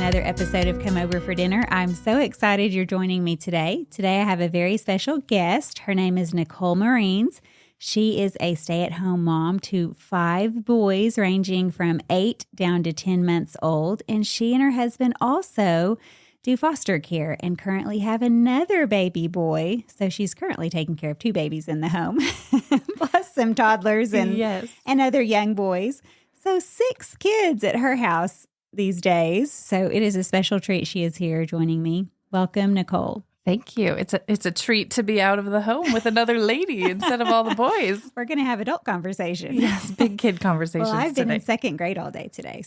another episode of Come Over for Dinner. I'm so excited you're joining me today. Today I have a very special guest. Her name is Nicole Marines. She is a stay-at-home mom to 5 boys ranging from 8 down to 10 months old. And she and her husband also do foster care and currently have another baby boy. So she's currently taking care of 2 babies in the home, plus some toddlers and other young boys. So 6 kids at her house these days. So it is a special treat she is here joining me. Welcome, Nicole. Thank you. It's a treat to be out of the home with another lady instead of all the boys. We're going to have adult conversation. Yes, big kid conversations. Well, I've been today. in second grade all day today,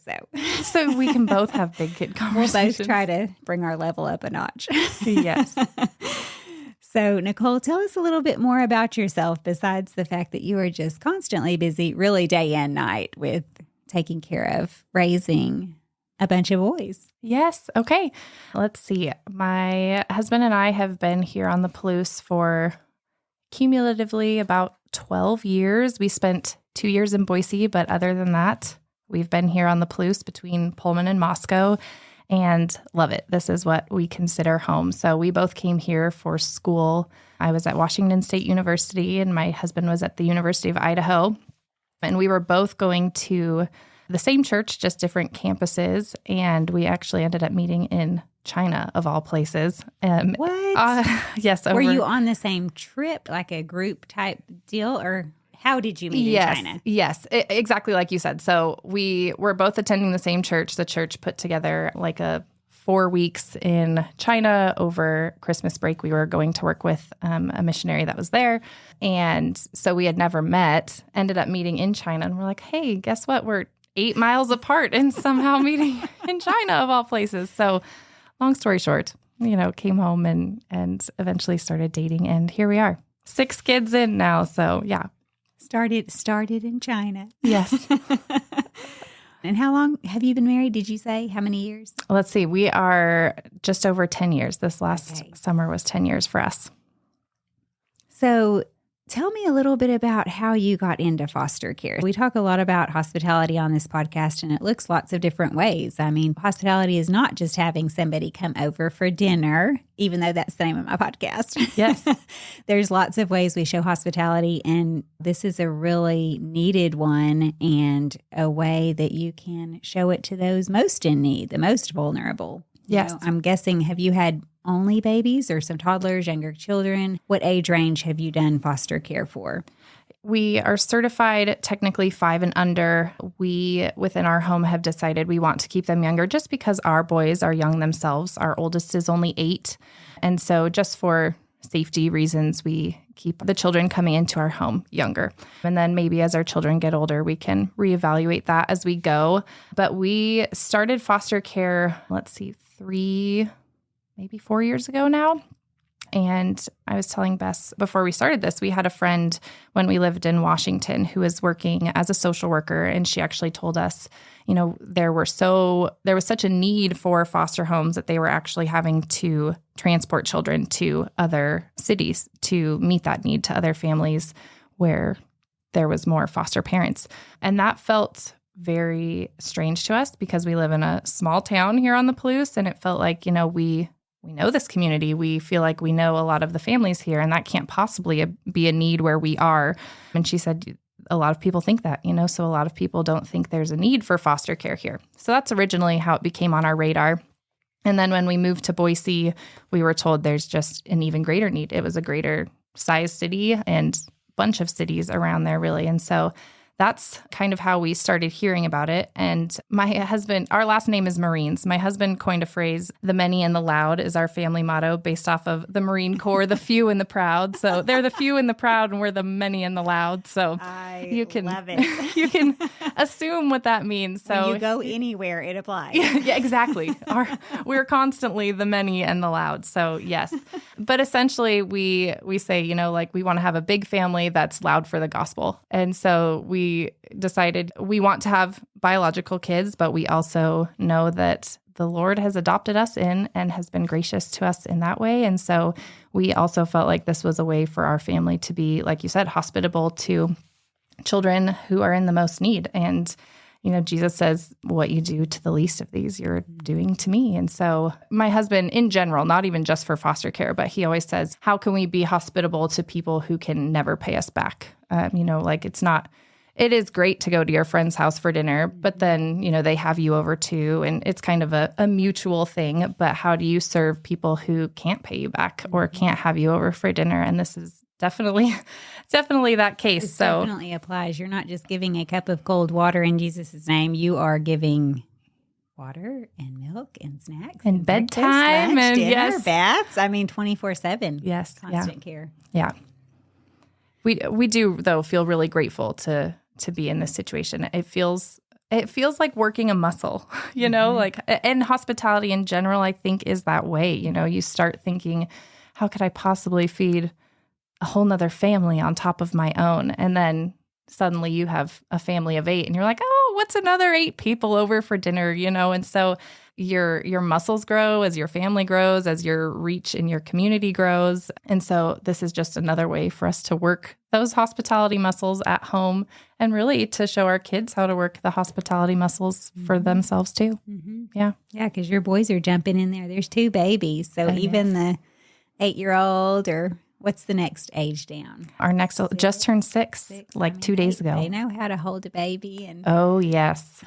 So we can both have big kid conversations. We'll both try to bring our level up a notch. Yes. So, Nicole, tell us a little bit more about yourself besides the fact that you are just constantly busy, really day and night, with taking care of raising a bunch of boys. Yes. Okay. Let's see. My husband and I have been here on the Palouse for cumulatively about 12 years. We spent 2 years in Boise, but other than that, we've been here on the Palouse between Pullman and Moscow and love it. This is what we consider home. So we both came here for school. I was at Washington State University and my husband was at the University of Idaho. And we were both going to the same church, just different campuses. And we actually ended up meeting in China, of all places. What? Yes. Were you on the same trip, like a group type deal, or how did you meet in China? Yes, exactly like you said. So we were both attending the same church. The church put together like a 4 weeks in China over Christmas break. We were going to work with a missionary that was there. And so we had never met, ended up meeting in China. And we're like, hey, guess what? We're 8 miles apart and somehow meeting in China, of all places. So long story short, came home and eventually started dating. And here we are, 6 kids in now. So yeah. Started in China. Yes. And how long have you been married? Did you say how many years? Let's see. We are just over 10 years. This last summer was 10 years for us. So tell me a little bit about how you got into foster care. We talk a lot about hospitality on this podcast, and it looks lots of different ways. I mean, hospitality is not just having somebody come over for dinner, even though that's the name of my podcast. Yes. There's lots of ways we show hospitality, and this is a really needed one and a way that you can show it to those most in need, the most vulnerable. Yes. I'm guessing, have you had only babies or some toddlers, younger children? What age range have you done foster care for? We are certified technically 5 and under. We, within our home, have decided we want to keep them younger just because our boys are young themselves. Our oldest is only 8. And so just for safety reasons, we keep the children coming into our home younger. And then maybe as our children get older, we can reevaluate that as we go. But we started foster care, 3, maybe 4 years ago now. And I was telling Bess before we started this, we had a friend when we lived in Washington who was working as a social worker. And she actually told us, there was such a need for foster homes that they were actually having to transport children to other cities to meet that need, to other families where there was more foster parents. And that felt very strange to us because we live in a small town here on the Palouse, and it felt like, we know this community. We feel like we know a lot of the families here, and that can't possibly be a need where we are. And she said a lot of people think that, so a lot of people don't think there's a need for foster care here. So that's originally how it became on our radar. And then when we moved to Boise, we were told there's just an even greater need. It was a greater size city and bunch of cities around there, really. And so that's kind of how we started hearing about it. And my husband, our last name is Marines. My husband coined a phrase, the many and the loud is our family motto based off of the Marine Corps, the few and the proud. So they're the few and the proud and we're the many and the loud. So I love it. You can assume what that means. So when you go anywhere, it applies. Yeah, exactly. We're constantly the many and the loud. So yes. But essentially we say, we want to have a big family that's loud for the gospel. And so we decided we want to have biological kids, but we also know that the Lord has adopted us in and has been gracious to us in that way. And so we also felt like this was a way for our family to be, like you said, hospitable to children who are in the most need. And Jesus says, what you do to the least of these, you're doing to me. And so my husband in general, not even just for foster care, but he always says, how can we be hospitable to people who can never pay us back? It is great to go to your friend's house for dinner, but then, they have you over too. And it's kind of a mutual thing. But how do you serve people who can't pay you back or can't have you over for dinner? And this is definitely that case. This definitely applies. You're not just giving a cup of cold water in Jesus' name. You are giving water and milk and snacks and bedtime lunch, and dinner, baths. 24/7. Yes. Constant care. Yeah. We do though feel really grateful to be in this situation. It feels like working a muscle, and hospitality in general, I think, is that way. You start thinking, how could I possibly feed a whole nother family on top of my own? And then suddenly you have a family of 8 and you're like, oh, what's another 8 people over for dinner, And so your muscles grow as your family grows, as your reach in your community grows. And so this is just another way for us to work those hospitality muscles at home and really to show our kids how to work the hospitality muscles for themselves too. Mm-hmm. Yeah. Yeah, because your boys are jumping in there. There's 2 babies. So even the 8-year-old or what's the next age down? Our next just turned 6 like 2 days ago. They know how to hold a baby and yes,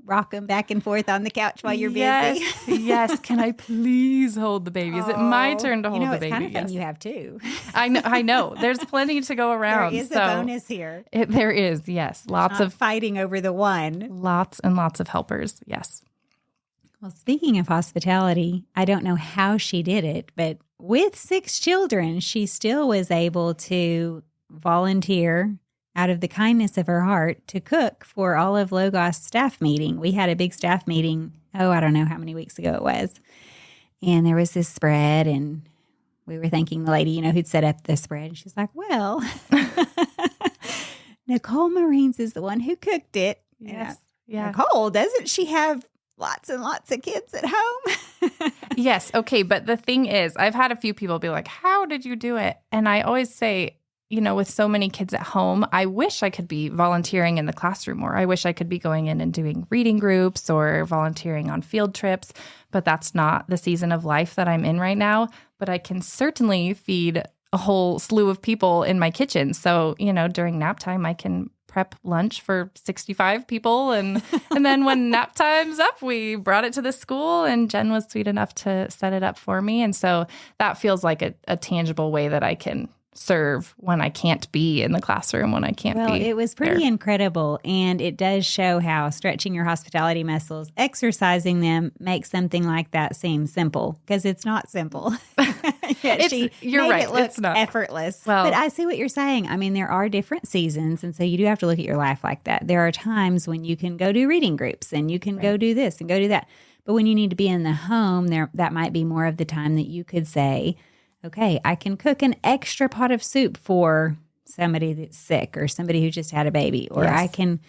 rock them back and forth on the couch while you're busy. Yes. Can I please hold the baby? Is it my turn to hold the baby? It's kind of fun. You have 2. I know. There's plenty to go around. There is a bonus here. There is, yes. Lots of fighting over the one. Lots and lots of helpers. Yes. Well, speaking of hospitality, I don't know how she did it, but with 6 children, she still was able to volunteer out of the kindness of her heart to cook for all of Logos staff meeting. We had a big staff meeting, I don't know how many weeks ago it was. And there was this spread, and we were thanking the lady, who'd set up the spread. And she's like, well, Nicole Marines is the one who cooked it. Yes. Yeah. Nicole, doesn't she have lots and lots of kids at home? Yes. Okay. But the thing is, I've had a few people be like, how did you do it? And I always say, with so many kids at home, I wish I could be volunteering in the classroom more. I wish I could be going in and doing reading groups or volunteering on field trips, but that's not the season of life that I'm in right now. But I can certainly feed a whole slew of people in my kitchen. So, during nap time, I can prep lunch for 65 people. And then when nap time's up, we brought it to the school and Jen was sweet enough to set it up for me. And so that feels like a tangible way that I can serve when I can't be in the classroom, when I can't be. Well, it was pretty incredible. And it does show how stretching your hospitality muscles, exercising them, makes something like that seem simple, because it's not simple. You're right. It look it's not effortless. But I see what you're saying. I mean, there are different seasons. And so you do have to look at your life like that. There are times when you can go do reading groups and you can go do this and go do that. But when you need to be in the home, that might be more of the time that you could say, okay, I can cook an extra pot of soup for somebody that's sick or somebody who just had a baby. Or I can,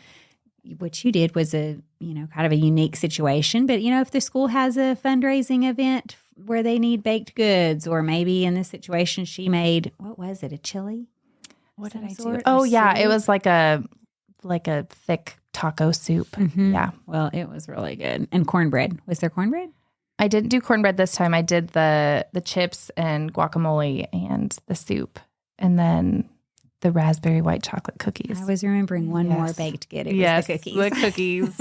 what you did was a, kind of a unique situation. But, if the school has a fundraising event where they need baked goods, or maybe in this situation she made, what was it, a chili? What did I do? Oh, yeah. Soup? It was like a thick taco soup. Mm-hmm. Yeah. Well, it was really good. And cornbread. Was there cornbread? I didn't do cornbread this time. I did the chips and guacamole and the soup, and then the raspberry white chocolate cookies. I was remembering one more baked good. It was the cookies. The cookies.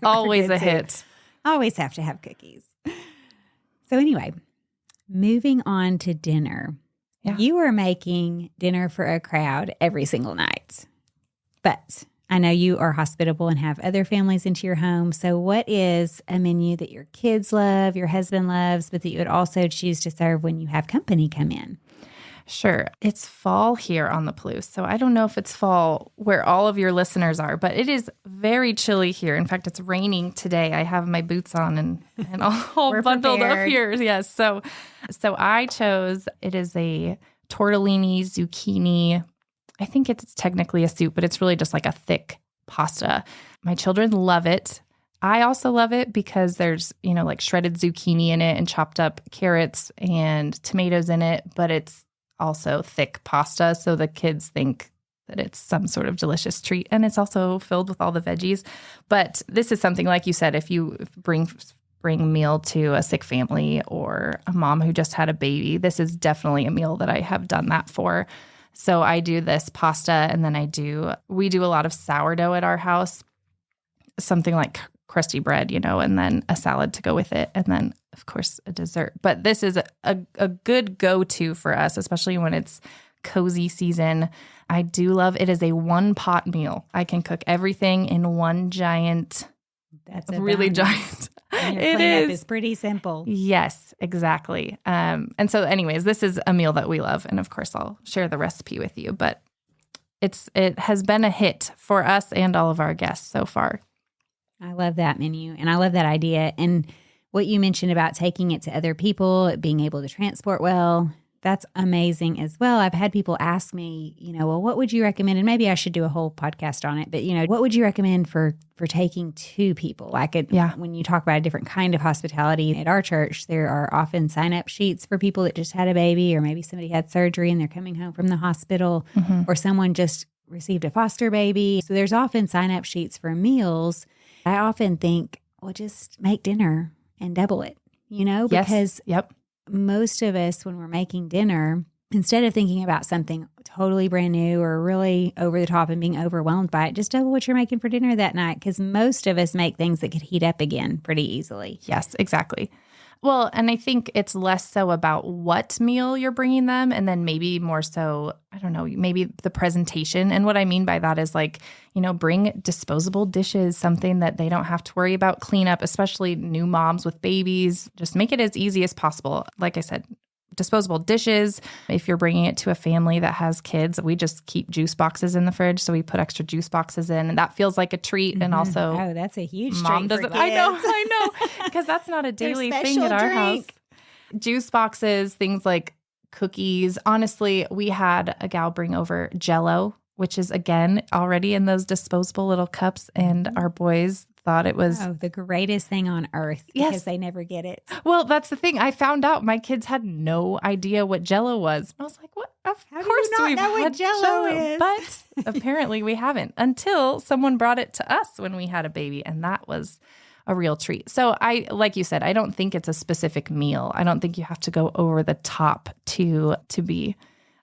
Always a hit. Always have to have cookies. So anyway, moving on to dinner. Yeah. You are making dinner for a crowd every single night, but I know you are hospitable and have other families into your home. So what is a menu that your kids love, your husband loves, but that you would also choose to serve when you have company come in? Sure. It's fall here on the Palouse. So I don't know if it's fall where all of your listeners are, but it is very chilly here. In fact, it's raining today. I have my boots on and all bundled prepared up here. Yes. So I chose, it is a tortellini zucchini. I think it's technically a soup, but it's really just like a thick pasta. My children love it. I also love it because there's, like shredded zucchini in it and chopped up carrots and tomatoes in it, but it's also thick pasta. So the kids think that it's some sort of delicious treat. And it's also filled with all the veggies. But this is something, like you said, if you bring a meal to a sick family or a mom who just had a baby, this is definitely a meal that I have done that for. So I do this pasta, and then we do a lot of sourdough at our house, something like crusty bread, and then a salad to go with it. And then, of course, a dessert. But this is a good go-to for us, especially when it's cozy season. I do love it. Is a one-pot meal. I can cook everything in one giant. That's really giant. And your cleanup is pretty simple. Yes, exactly. And so anyways, this is a meal that we love. And of course, I'll share the recipe with you. But it has been a hit for us and all of our guests so far. I love that menu, and I love that idea. And what you mentioned about taking it to other people, being able to transport well, that's amazing as well. I've had people ask me, well, what would you recommend? And maybe I should do a whole podcast on it, but what would you recommend for taking to people? Like when you talk about a different kind of hospitality at our church, there are often sign-up sheets for people that just had a baby, or maybe somebody had surgery and they're coming home from the hospital, or someone just received a foster baby. So there's often sign-up sheets for meals. I often think, well, just make dinner and double it, because most of us, when we're making dinner, instead of thinking about something totally brand new or really over the top and being overwhelmed by it, just double what you're making for dinner that night, because most of us make things that could heat up again pretty easily. Yes, exactly. Well, and I think it's less so about what meal you're bringing them, and then maybe more so, I don't know, maybe the presentation. And what I mean by that is bring disposable dishes, something that they don't have to worry about cleanup, especially new moms with babies. Just make it as easy as possible. Like I said, disposable dishes. If you're bringing it to a family that has kids, we just keep juice boxes in the fridge. So we put extra juice boxes in, and that feels like a treat. And also, that's a huge mom treat doesn't. for kids. I know, because that's not a daily thing at our house. Juice boxes, things like cookies. Honestly, we had a gal bring over Jell-O, which is again already in those disposable little cups, and our boys thought it was the greatest thing on earth, because they never get it. Well, that's the thing. I found out my kids had no idea what Jell-O was. I was like, what? Of How course do you not we've know what had Jell-O is? But apparently we haven't, until someone brought it to us when we had a baby, and that was a real treat. So like you said, I don't think it's a specific meal. I don't think you have to go over the top to be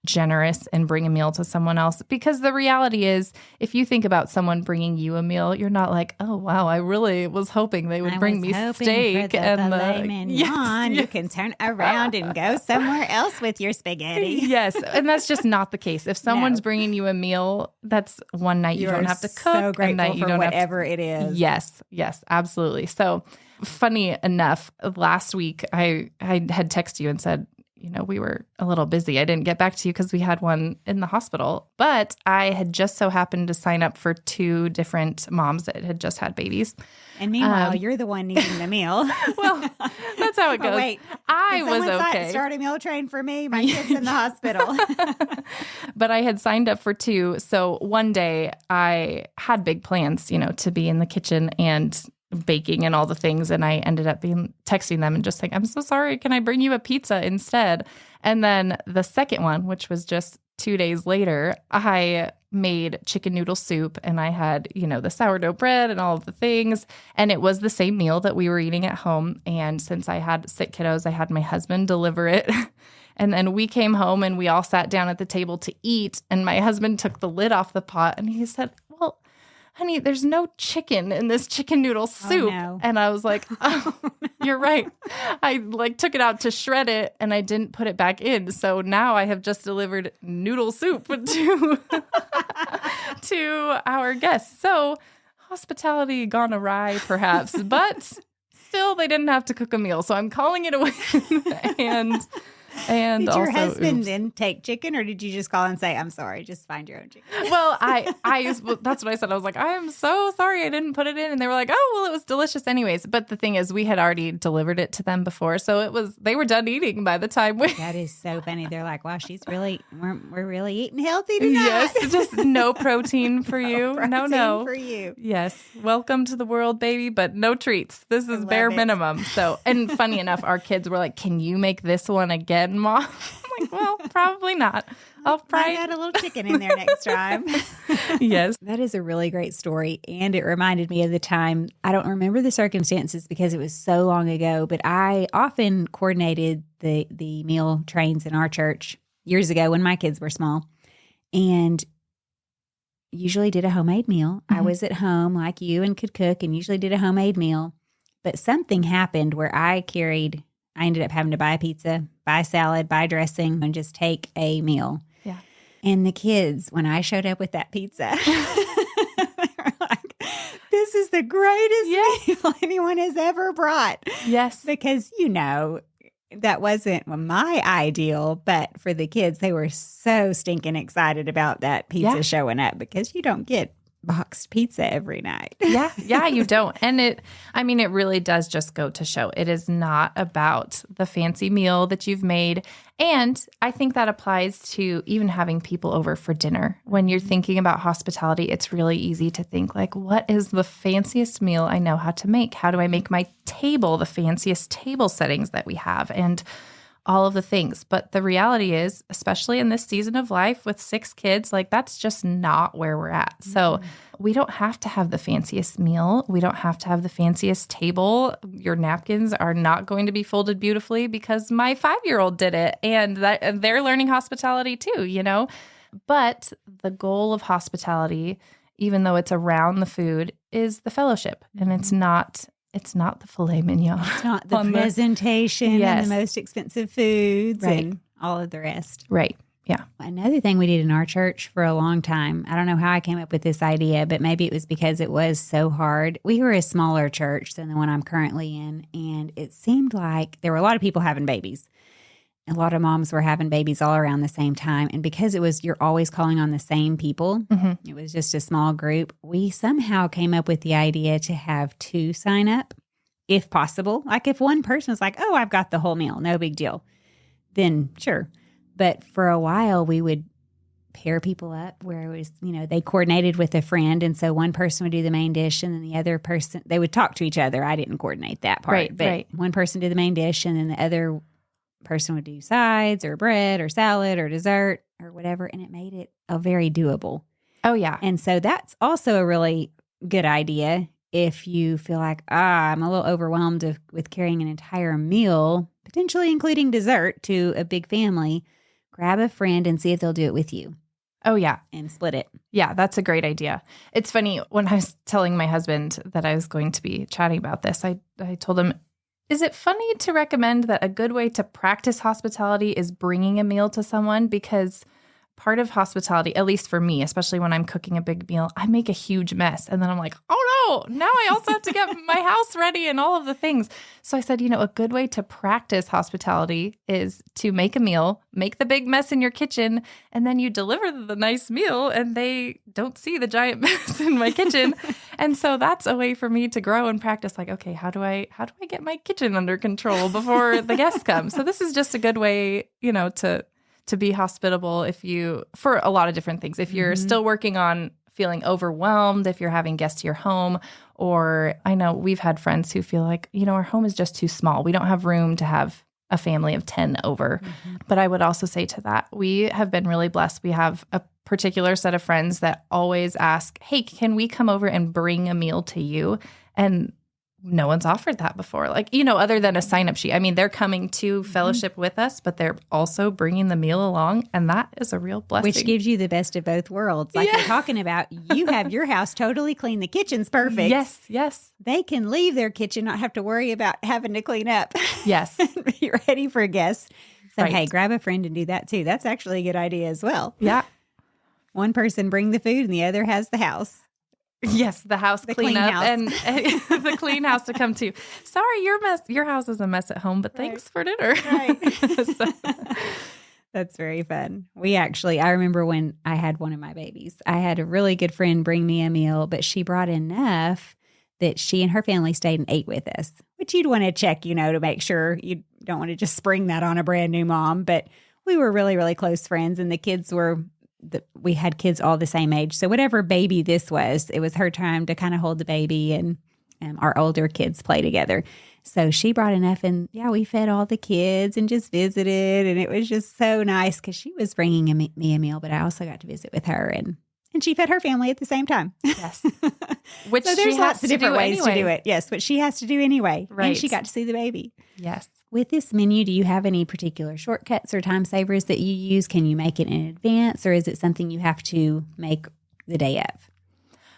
generous and bring a meal to someone else, because the reality is, if you think about someone bringing you a meal, you're not like, oh wow, I really was hoping they would bring me steak and filet mignon. You can turn around and go somewhere else with your spaghetti. Yes, and that's just not the case. If someone's bringing you a meal, that's one night you don't have to cook. So grateful night you for don't whatever it is. Yes, absolutely. So funny enough, last week I had texted you and said, we were a little busy. I didn't get back to you because we had one in the hospital, but I had just so happened to sign up for 2 different moms that had just had babies. And meanwhile, you're the one needing the meal. Well, that's how it goes. Wait, I was okay. Start a meal train for me. My kid's in the hospital. But I had signed up for 2. So one day I had big plans, to be in the kitchen and baking and all the things. And I ended up texting them and just saying, I'm so sorry. Can I bring you a pizza instead? And then the second one, which was just 2 days later, I made chicken noodle soup, and I had, the sourdough bread and all of the things. And it was the same meal that we were eating at home. And since I had sick kiddos, I had my husband deliver it. And then we came home and we all sat down at the table to eat. And my husband took the lid off the pot and he said, well, honey, there's no chicken in this chicken noodle soup. Oh, no. And I was like, oh, you're right. I took it out to shred it and I didn't put it back in. So now I have just delivered noodle soup to our guests. So hospitality gone awry perhaps, but still they didn't have to cook a meal. So I'm calling it a win. And did your also, husband then take chicken, or did you just call and say, I'm sorry, just find your own chicken? Well, that's what I said. I was like, I am so sorry I didn't put it in. And they were like, oh, well, it was delicious anyways. But the thing is, we had already delivered it to them before. So they were done eating by the time That is so funny. They're like, wow, we're really eating healthy tonight. Yes, just no protein for you. No. For you. Yes. Welcome to the world, baby, but no treats. This is bare minimum. So, and funny enough, our kids were like, can you make this one again, Mom? I'm like, well, probably not. I'll probably add a little chicken in there next time. Yes. That is a really great story. And it reminded me of the time, I don't remember the circumstances because it was so long ago, but I often coordinated the meal trains in our church years ago when my kids were small, and usually did a homemade meal. I was at home like you and could cook and usually did a homemade meal. But something happened where I ended up having to buy a pizza, buy salad, buy dressing, and just take a meal. Yeah. And the kids, when I showed up with that pizza, they were like, this is the greatest meal anyone has ever brought. Yes. Because, that wasn't my ideal, but for the kids, they were so stinking excited about that pizza showing up because you don't get boxed pizza every night. Yeah, you don't. And it really does just go to show it is not about the fancy meal that you've made. And I think that applies to even having people over for dinner. When you're thinking about hospitality, it's really easy to think like, what is the fanciest meal I know how to make? How do I make my table the fanciest table settings that we have? And all of the things. But the reality is, especially in this season of life with 6 kids, like that's just not where we're at. So we don't have to have the fanciest meal. We don't have to have the fanciest table. Your napkins are not going to be folded beautifully because my 5-year-old did it. And they're learning hospitality too, But the goal of hospitality, even though it's around the food, is the fellowship. And it's not the filet mignon. It's not the presentation and the most expensive foods and all of the rest. Right. Yeah. Another thing we did in our church for a long time, I don't know how I came up with this idea, but maybe it was because it was so hard. We were a smaller church than the one I'm currently in, and it seemed like there were a lot of people having babies. A lot of moms were having babies all around the same time. And because you're always calling on the same people, it was just a small group. We somehow came up with the idea to have 2 sign up, if possible. Like if one person was like, oh, I've got the whole meal, no big deal, then sure. But for a while, we would pair people up where it was, they coordinated with a friend. And so one person would do the main dish and then the other person, they would talk to each other. I didn't coordinate that part. But one person did the main dish and then the other person would do sides or bread or salad or dessert or whatever, and it made it a very doable. Oh, yeah. And so that's also a really good idea if you feel like, I'm a little overwhelmed with carrying an entire meal, potentially including dessert, to a big family. Grab a friend and see if they'll do it with you. Oh, yeah. And split it. Yeah, that's a great idea. It's funny, when I was telling my husband that I was going to be chatting about this, I told him, is it funny to recommend that a good way to practice hospitality is bringing a meal to someone? Because part of hospitality, at least for me, especially when I'm cooking a big meal, I make a huge mess. And then I'm like, oh no, now I also have to get my house ready and all of the things. So I said, a good way to practice hospitality is to make a meal, make the big mess in your kitchen, and then you deliver the nice meal and they don't see the giant mess in my kitchen. And so that's a way for me to grow and practice, like, okay, how do I get my kitchen under control before the guests come? So this is just a good way, to be hospitable for a lot of different things. If you're still working on feeling overwhelmed, if you're having guests to your home, or I know we've had friends who feel like, our home is just too small. We don't have room to have a family of 10 over. But I would also say to that, we have been really blessed. We have a particular set of friends that always ask, hey, can we come over and bring a meal to you? And no one's offered that before. Like, other than a sign-up sheet. I mean, they're coming to fellowship with us, but they're also bringing the meal along. And that is a real blessing. Which gives you the best of both worlds. Like you're talking about, you have your house totally clean. The kitchen's perfect. Yes. They can leave their kitchen, not have to worry about having to clean up. Yes. Be ready for guests. So, hey, grab a friend and do that too. That's actually a good idea as well. Yeah. One person bring the food and the other has the house. Yes, the house clean up house. and the clean house to come to. Sorry, your house is a mess at home, but thanks for dinner. Right. That's very fun. I remember when I had one of my babies, I had a really good friend bring me a meal, but she brought enough that she and her family stayed and ate with us, which you'd want to check, to make sure you don't want to just spring that on a brand new mom. But we were really, really close friends, and the kids we had kids all the same age. So whatever baby this was, it was her time to kind of hold the baby. And our older kids play together. So she brought enough, and we fed all the kids and just visited, and it was just so nice because she was bringing me a meal, but I also got to visit with her, and she fed her family at the same time. Yes. Which so there's lots of different ways to do it. Yes, but she has to do anyway. Right. And she got to see the baby. Yes. With this menu, do you have any particular shortcuts or time savers that you use? Can you make it in advance, or is it something you have to make the day of?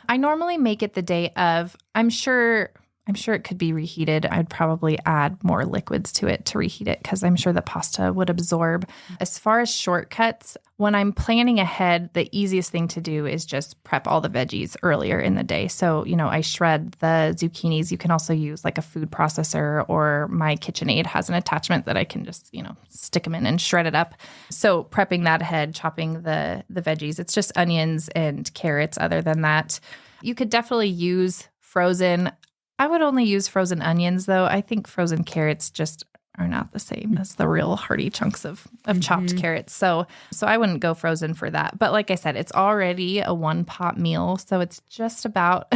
I normally make it the day of. I'm sure it could be reheated. I'd probably add more liquids to it to reheat it because I'm sure the pasta would absorb. As far as shortcuts, when I'm planning ahead, the easiest thing to do is just prep all the veggies earlier in the day. So, I shred the zucchinis. You can also use like a food processor, or my KitchenAid has an attachment that I can just, stick them in and shred it up. So prepping that ahead, chopping the veggies. It's just onions and carrots. Other than that, you could definitely use frozen. I would only use frozen onions, though. I think frozen carrots just are not the same as the real hearty chunks of chopped carrots. So I wouldn't go frozen for that. But like I said, it's already a one-pot meal, so it's just about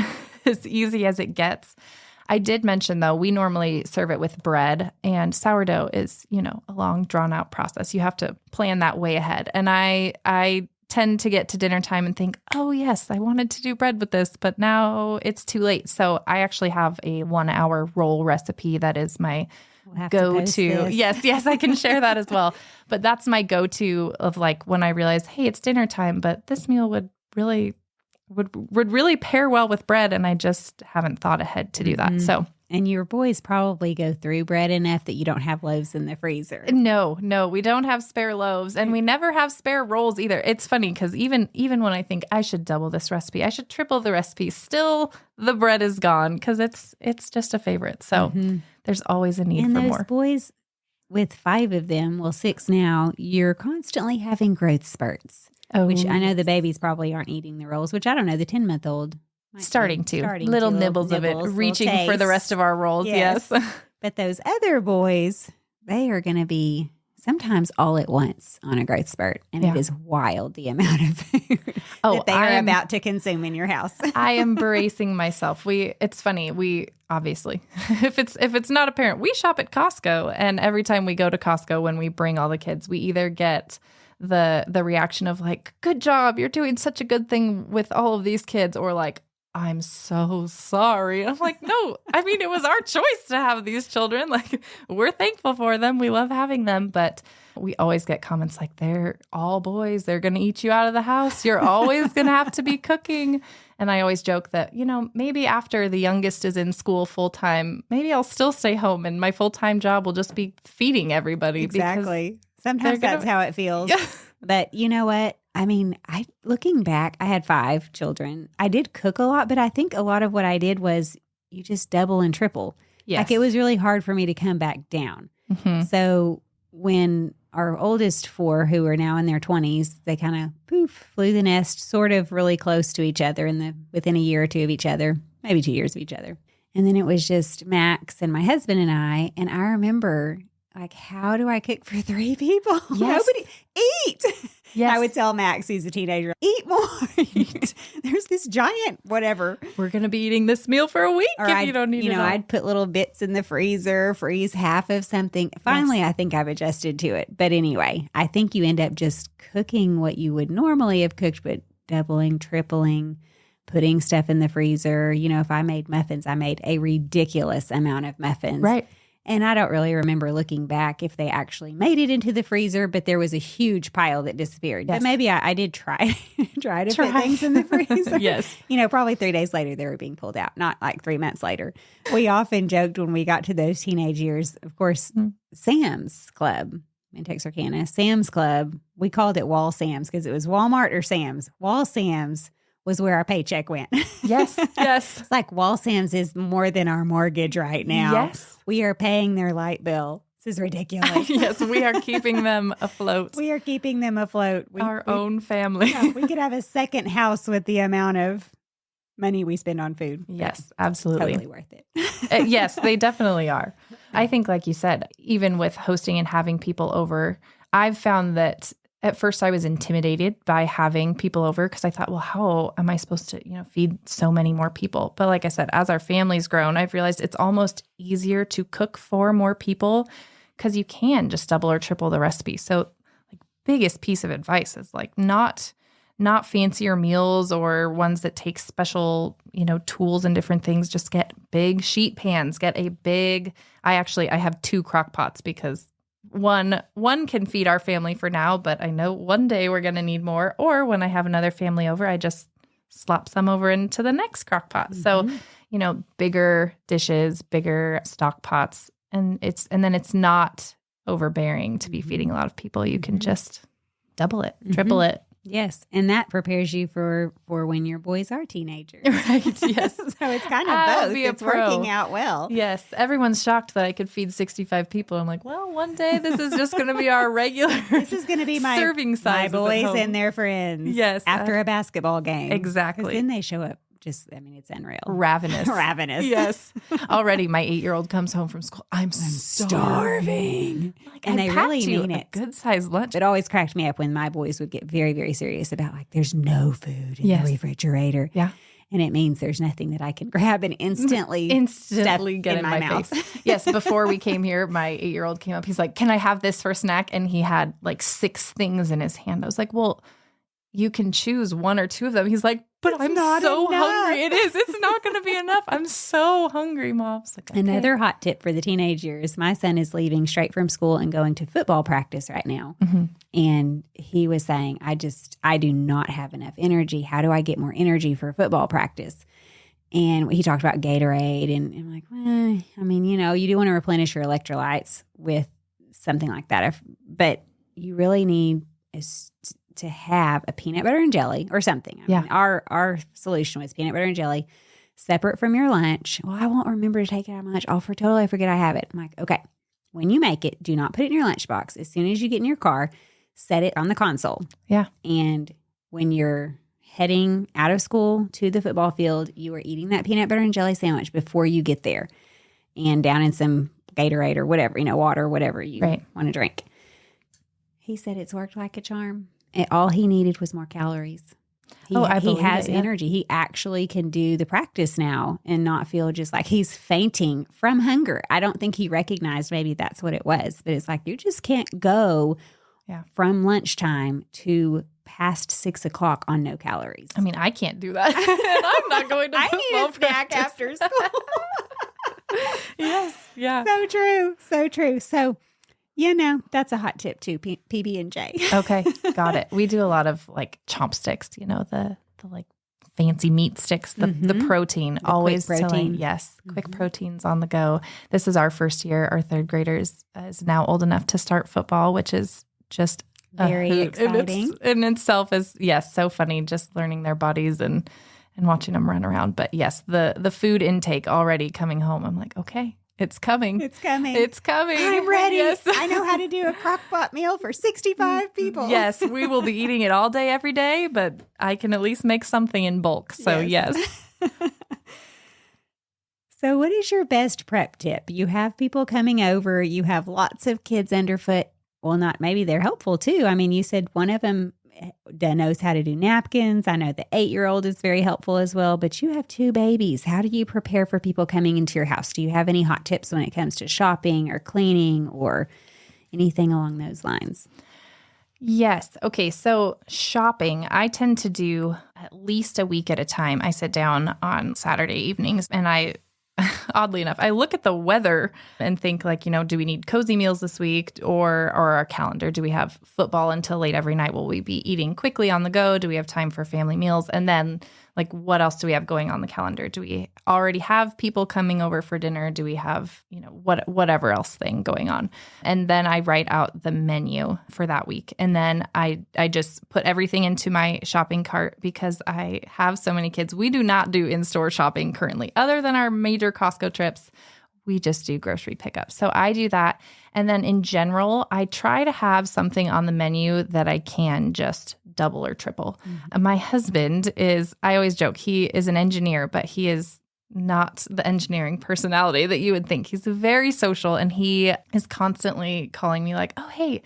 as easy as it gets. I did mention, though, we normally serve it with bread, and sourdough is, a long, drawn-out process. You have to plan that way ahead. And I tend to get to dinner time and think, oh, yes, I wanted to do bread with this, but now it's too late. So I actually have a 1-hour roll recipe that is my go-to. Yes, I can share that as well. But that's my go-to of like when I realize, hey, it's dinner time, but this meal would really pair well with bread, and I just haven't thought ahead to do that. So. And your boys probably go through bread enough that you don't have loaves in the freezer. No, we don't have spare loaves, and we never have spare rolls either. It's funny because even when I think I should double this recipe, I should triple the recipe, still the bread is gone because it's just a favorite. So there's always a need for more. And those boys, with 5 of them, 6 now, you're constantly having growth spurts. Oh, which I know the babies probably aren't eating the rolls, which I don't know, the 10-month-old. Starting little nibbles of it, reaching for the rest of our rolls. Yes. But those other boys, they are going to be sometimes all at once on a growth spurt. And it is wild the amount of food that they are about to consume in your house. I am bracing myself. It's funny. We obviously, if it's not apparent, we shop at Costco. And every time we go to Costco, when we bring all the kids, we either get the reaction of like, good job, you're doing such a good thing with all of these kids, or like, I'm so sorry. I'm like, no, I mean, it was our choice to have these children. Like, we're thankful for them. We love having them. But we always get comments like, they're all boys. They're going to eat you out of the house. You're always going to have to be cooking. And I always joke that, maybe after the youngest is in school full time, maybe I'll still stay home and my full-time job will just be feeding everybody. Exactly. Sometimes that's how it feels. Yeah. But you know what? I mean, looking back, I had 5 children. I did cook a lot, but I think a lot of what I did was you just double and triple. Yes. Like it was really hard for me to come back down. Mm-hmm. So when our oldest 4, who are now in their 20s, they kind of flew the nest sort of really close to each other within a year or 2 of each other, maybe 2 years of each other. And then it was just Max and my husband and I. And I remember, like, how do I cook for 3 people? Yes. Nobody eat. Yes. I would tell Max, who's a teenager, eat more. There's this giant whatever. We're going to be eating this meal for a week if you don't need it all. I'd put little bits in the freezer, freeze half of something. Finally, I think I've adjusted to it. But anyway, I think you end up just cooking what you would normally have cooked, but doubling, tripling, putting stuff in the freezer. If I made muffins, I made a ridiculous amount of muffins. Right. And I don't really remember looking back if they actually made it into the freezer, but there was a huge pile that disappeared. Yes. But maybe I did try to put things in the freezer. Yes. Probably 3 days later they were being pulled out, not like 3 months later. We often joked when we got to those teenage years, of course, Sam's Club in Texarkana, Sam's Club, we called it Wall Sam's because it was Walmart or Sam's. Wall Sam's was where our paycheck went. Yes. It's like Wall Sam's is more than our mortgage right now. Yes. We are paying their light bill. This is ridiculous. Yes, we are keeping them afloat. We are keeping them afloat. Our own family. Yeah, we could have a second house with the amount of money we spend on food. Yes, absolutely. Totally worth it. Yes, they definitely are. I think, like you said, even with hosting and having people over, I've found that at first I was intimidated by having people over because I thought, well, how am I supposed to, feed so many more people? But like I said, as our family's grown, I've realized it's almost easier to cook for more people because you can just double or triple the recipe. So like biggest piece of advice is like not fancier meals or ones that take special, tools and different things. Just get big sheet pans, get a big, I have 2 crock pots because one can feed our family for now, but I know one day we're going to need more. Or when I have another family over, I just slop some over into the next crock pot. Mm-hmm. So, bigger dishes, bigger stock pots, and then it's not overbearing to be feeding a lot of people. You can just double it, triple it. Yes, and that prepares you for when your boys are teenagers. Right, yes. So it's kind of both. It's working out well. Yes, everyone's shocked that I could feed 65 people. I'm like, well, one day this is just going to be our regular This is going to be my serving size. My boys and their friends. Yes. After a basketball game. Exactly. Because then they show up it's unreal. Ravenous. Ravenous. Yes. Already my 8-year-old comes home from school. I'm starving. Like, and they really mean it. Good sized lunch. It always cracked me up when my boys would get very, very serious about like, there's no food in the refrigerator. Yeah. And it means there's nothing that I can grab and instantly get in my mouth. Face. Yes. Before we came here, my 8-year-old came up. He's like, can I have this for a snack? And he had like 6 things in his hand. I was like, well, you can choose 1 or 2 of them. He's like, but I'm so hungry. It is. It's not going to be enough. I'm so hungry, Mom. Like, okay. Another hot tip for the teenage years. My son is leaving straight from school and going to football practice right now. Mm-hmm. And he was saying, I do not have enough energy. How do I get more energy for football practice? And he talked about Gatorade. And I'm like, you do want to replenish your electrolytes with something like that. But you really need to have a peanut butter and jelly or something. I mean, our solution was peanut butter and jelly separate from your lunch. Well, I won't remember to take it out of my lunch. I'll totally forget I have it. I'm like, okay, when you make it, do not put it in your lunchbox. As soon as you get in your car, set it on the console. Yeah. And when you're heading out of school to the football field, you are eating that peanut butter and jelly sandwich before you get there and down in some Gatorade or whatever, water, whatever you want to drink. He said it's worked like a charm. All he needed was more calories. He has energy. He actually can do the practice now and not feel just like he's fainting from hunger. I don't think he recognized maybe that's what it was, but it's like you just can't go from lunchtime to past 6 o'clock on no calories. I mean, I can't do that. And I'm not going to I need a snack after school. Yes. Yeah. So true. So true. So that's a hot tip too, PB&J. Okay, got it. We do a lot of like chomp sticks, the like fancy meat sticks, the protein, always protein. Quick proteins on the go. This is our first year. Our 3rd graders is now old enough to start football, which is just very exciting. In itself is, so funny, just learning their bodies and watching them run around. But yes, the food intake already coming home. I'm like, okay. It's coming. It's coming. It's coming. I'm ready. Yes. I know how to do a Crockpot meal for 65 people. Yes, we will be eating it all day, every day, but I can at least make something in bulk. So, yes. So what is your best prep tip? You have people coming over. You have lots of kids underfoot. Well, maybe they're helpful too. I mean, you said one of them knows how to do napkins. I know the 8-year-old is very helpful as well, but you have 2 babies. How do you prepare for people coming into your house? Do you have any hot tips when it comes to shopping or cleaning or anything along those lines? Yes. Okay. So shopping, I tend to do at least a week at a time. I sit down on Saturday evenings and oddly enough, I look at the weather and think like, do we need cozy meals this week or our calendar? Do we have football until late every night? Will we be eating quickly on the go? Do we have time for family meals? And then like, what else do we have going on the calendar? Do we already have people coming over for dinner? Do we have, whatever else thing going on? And then I write out the menu for that week. And then I just put everything into my shopping cart because I have so many kids. We do not do in-store shopping currently, other than our major Costco trips. We just do grocery pickup. So I do that. And then in general, I try to have something on the menu that I can just double or triple. Mm-hmm. My husband I always joke, he is an engineer, but he is not the engineering personality that you would think. He's very social and he is constantly calling me like, oh, hey,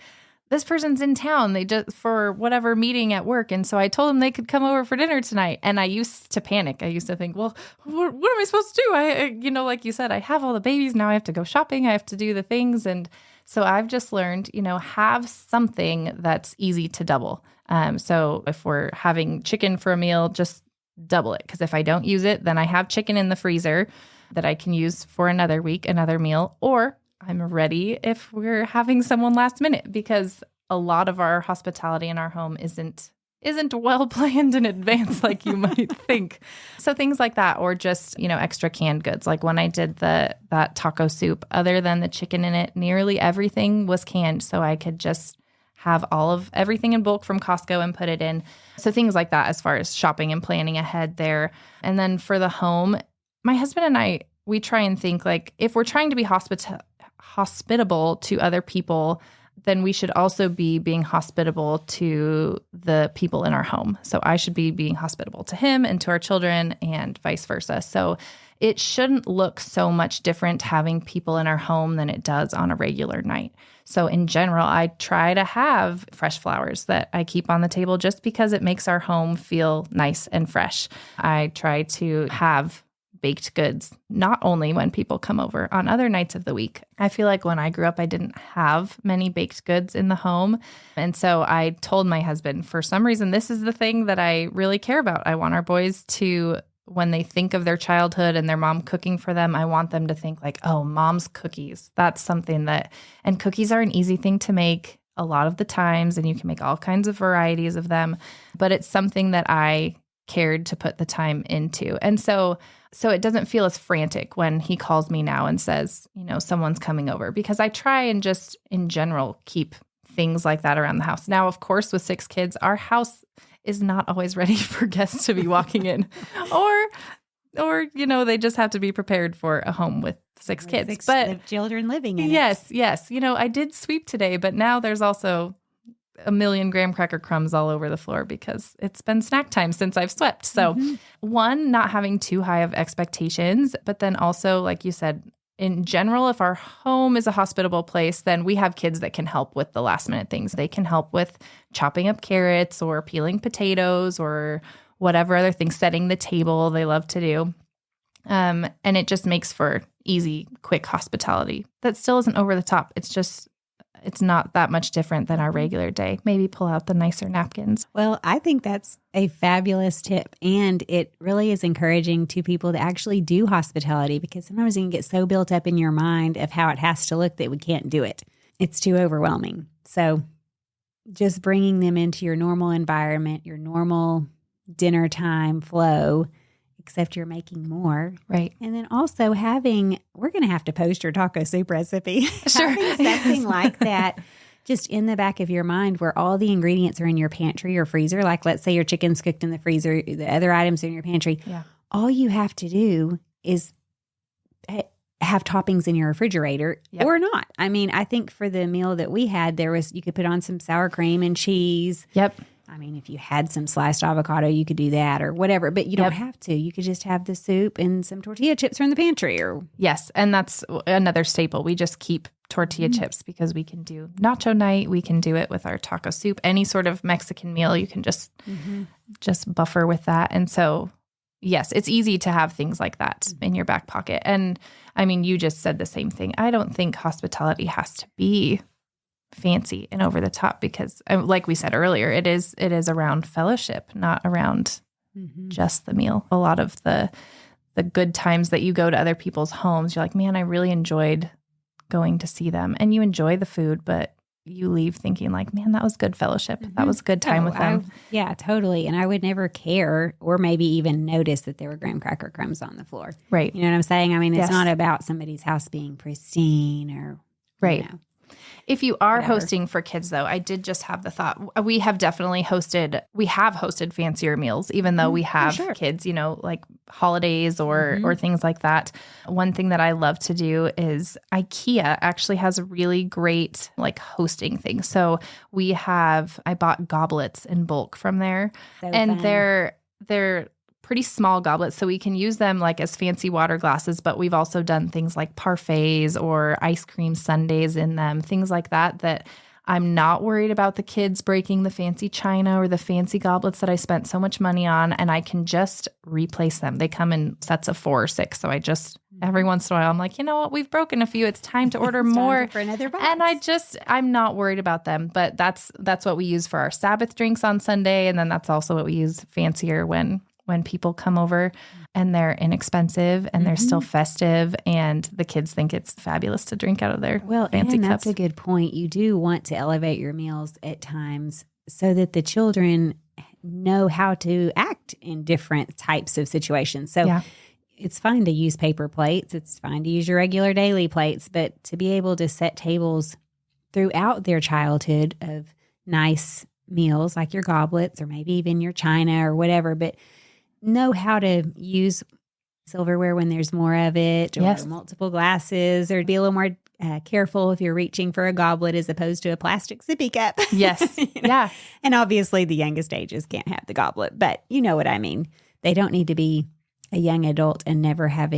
this person's in town. They just for whatever meeting at work. And so I told them they could come over for dinner tonight. And I used to panic. I used to think, well, what am I supposed to do? Like you said, I have all the babies. Now I have to go shopping. I have to do the things. And so I've just learned, have something that's easy to double. So if we're having chicken for a meal, just double it. Because if I don't use it, then I have chicken in the freezer that I can use for another week, another meal, or I'm ready if we're having someone last minute, because a lot of our hospitality in our home isn't well planned in advance like you might think. So things like that, or just, extra canned goods. Like when I did that taco soup, other than the chicken in it, nearly everything was canned. So I could just have all of everything in bulk from Costco and put it in. So things like that as far as shopping and planning ahead there. And then for the home, my husband and I, we try and think like if we're trying to be hospitable to other people, then we should also be being hospitable to the people in our home. So I should be being hospitable to him and to our children and vice versa. So it shouldn't look so much different having people in our home than it does on a regular night. So in general, I try to have fresh flowers that I keep on the table just because it makes our home feel nice and fresh. I try to have baked goods, not only when people come over, on other nights of the week. I feel like when I grew up, I didn't have many baked goods in the home. And so I told my husband, for some reason, this is the thing that I really care about. I want our boys to, when they think of their childhood and their mom cooking for them, I want them to think like, oh, mom's cookies. That's something and cookies are an easy thing to make a lot of the times, and you can make all kinds of varieties of them, but it's something that I cared to put the time into. And so it doesn't feel as frantic when he calls me now and says, someone's coming over, because I try and just in general keep things like that around the house. Now, of course, with 6 kids, our house is not always ready for guests to be walking in or they just have to be prepared for a home with 6 kids. But children living in it. Yes. I did sweep today, but now there's also a million graham cracker crumbs all over the floor because it's been snack time since I've swept. So one, not having too high of expectations, but then also, like you said, in general, if our home is a hospitable place, then we have kids that can help with the last minute things. They can help with chopping up carrots or peeling potatoes or whatever other things, setting the table they love to do. And it just makes for easy, quick hospitality that still isn't over the top. It's not that much different than our regular day. Maybe pull out the nicer napkins. Well, I think that's a fabulous tip. And it really is encouraging to people to actually do hospitality, because sometimes you can get so built up in your mind of how it has to look that we can't do it. It's too overwhelming. So just bringing them into your normal environment, your normal dinner time flow, except you're making more. Right. And then also we're going to have to post your taco soup recipe. Sure. Having something like that just in the back of your mind where all the ingredients are in your pantry or freezer. Like let's say your chicken's cooked in the freezer, the other items are in your pantry. Yeah. All you have to do is have toppings in your refrigerator or not. I mean, I think for the meal that we had, you could put on some sour cream and cheese. Yep. I mean, if you had some sliced avocado, you could do that or whatever, but you don't have to. You could just have the soup and some tortilla chips from the pantry. Yes, and that's another staple. We just keep tortilla chips because we can do nacho night. We can do it with our taco soup. Any sort of Mexican meal, you can just buffer with that. And so, yes, it's easy to have things like that in your back pocket. And I mean, you just said the same thing. I don't think hospitality has to be fancy and over the top because, like we said earlier, it is around fellowship, not around just the meal. A lot of the good times that you go to other people's homes, you're like, man, I really enjoyed going to see them, and you enjoy the food, but you leave thinking like, man, that was good fellowship. That was a good time with them. Yeah, totally. And I would never care or maybe even notice that there were graham cracker crumbs on the floor. Right. You know what I'm saying? I mean, it's not about somebody's house being pristine or right. If you are hosting for kids, though, I did just have the thought. We have hosted fancier meals, even though we have kids, like holidays or things like that. One thing that I love to do is IKEA actually has a really great like hosting thing. So I bought goblets in bulk from there, and they're pretty small goblets, so we can use them like as fancy water glasses, but we've also done things like parfaits or ice cream sundaes in them, things like that I'm not worried about the kids breaking the fancy china or the fancy goblets that I spent so much money on, and I can just replace them. They come in sets of 4 or 6. So I just, every once in a while, I'm like, you know what? We've broken a few. It's time to order more. For another box. And I'm not worried about them. But that's what we use for our Sabbath drinks on Sunday. And then that's also what we use fancier when people come over, and they're inexpensive and they're still festive, and the kids think it's fabulous to drink out of their fancy and cups. That's a good point. You do want to elevate your meals at times so that the children know how to act in different types of situations. So it's fine to use paper plates. It's fine to use your regular daily plates, but to be able to set tables throughout their childhood of nice meals like your goblets or maybe even your china or whatever, but know how to use silverware when there's more of it, or multiple glasses, or be a little more careful if you're reaching for a goblet as opposed to a plastic sippy cup. Yes. Yeah. And obviously the youngest ages can't have the goblet, but you know what I mean. They don't need to be a young adult and never have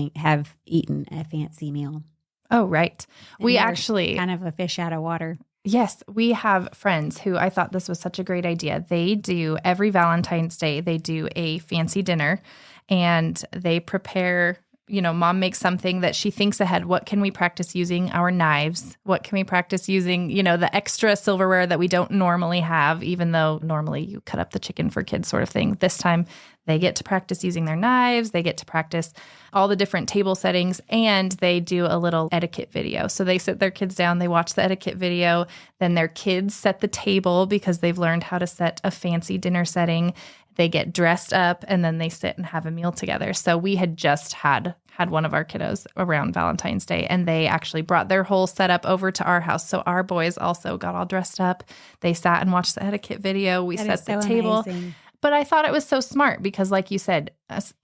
eaten a fancy meal. Oh, right. And We they're actually kind of a fish out of water. Yes, we have friends who I thought this was such a great idea. They do every Valentine's Day, they do a fancy dinner, and they prepare, mom makes something that she thinks ahead. What can we practice using our knives? What can we practice using, the extra silverware that we don't normally have, even though normally you cut up the chicken for kids sort of thing. This time they get to practice using their knives. They get to practice all the different table settings, and they do a little etiquette video. So they sit their kids down, they watch the etiquette video, then their kids set the table because they've learned how to set a fancy dinner setting. They get dressed up, and then they sit and have a meal together. So we had just had one of our kiddos around Valentine's Day, and they actually brought their whole setup over to our house. So our boys also got all dressed up. They sat and watched the etiquette video. We set the table. Amazing. But I thought it was so smart because, like you said,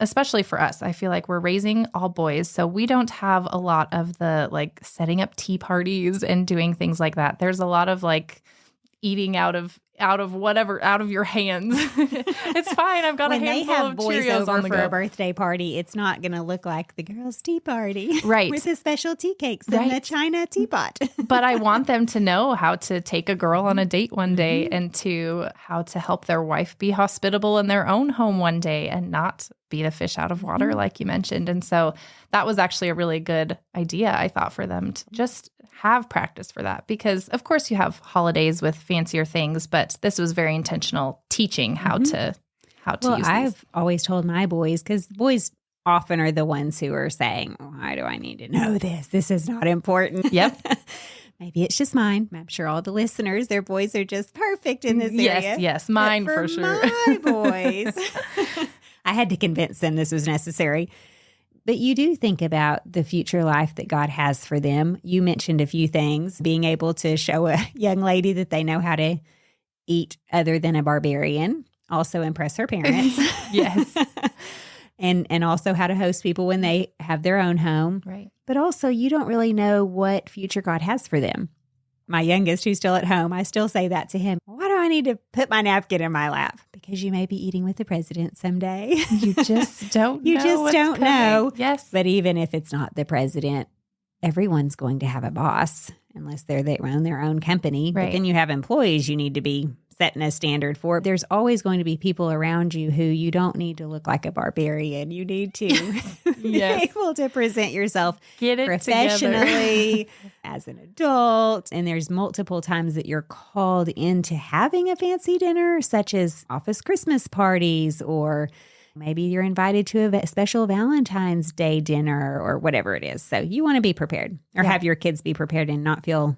especially for us, I feel like we're raising all boys. So we don't have a lot of the setting up tea parties and doing things like that. There's a lot of eating out of your hands. It's fine. I've got when a handful they have of boys Cheerios over on the for go. a birthday party, it's not going to look like the girls' tea party, Right? With the special tea cakes and the china teapot. But I want them to know how to take a girl on a date one day, and how to help their wife be hospitable in their own home one day, and not be the fish out of water, like you mentioned. And so that was actually a really good idea, I thought, for them to just have practice for that, because of course you have holidays with fancier things, but this was very intentional teaching how to use these. I've always told my boys, because boys often are the ones who are saying, why do I need to know this? This is not important. Yep. Maybe it's just mine. I'm sure all the listeners, their boys are just perfect in this area. Yes, mine for sure. My boys. I had to convince them this was necessary. But you do think about the future life that God has for them. You mentioned a few things, being able to show a young lady that they know how to eat other than a barbarian, also impress her parents. Yes. And also how to host people when they have their own home. Right. But also you don't really know what future God has for them. My youngest, who's still at home, I still say that to him. Why do I need to put my napkin in my lap? Because you may be eating with the president someday. You just don't know. You just don't know. Yes. But even if it's not the president, everyone's going to have a boss unless they own their own company. Right. But then you have employees you need to be setting a standard for. There's always going to be people around you who you don't need to look like a barbarian. You need to be able to present yourself professionally as an adult. And there's multiple times that you're called into having a fancy dinner, such as office Christmas parties, or maybe you're invited to a special Valentine's Day dinner or whatever it is. So you want to be prepared, or have your kids be prepared and not feel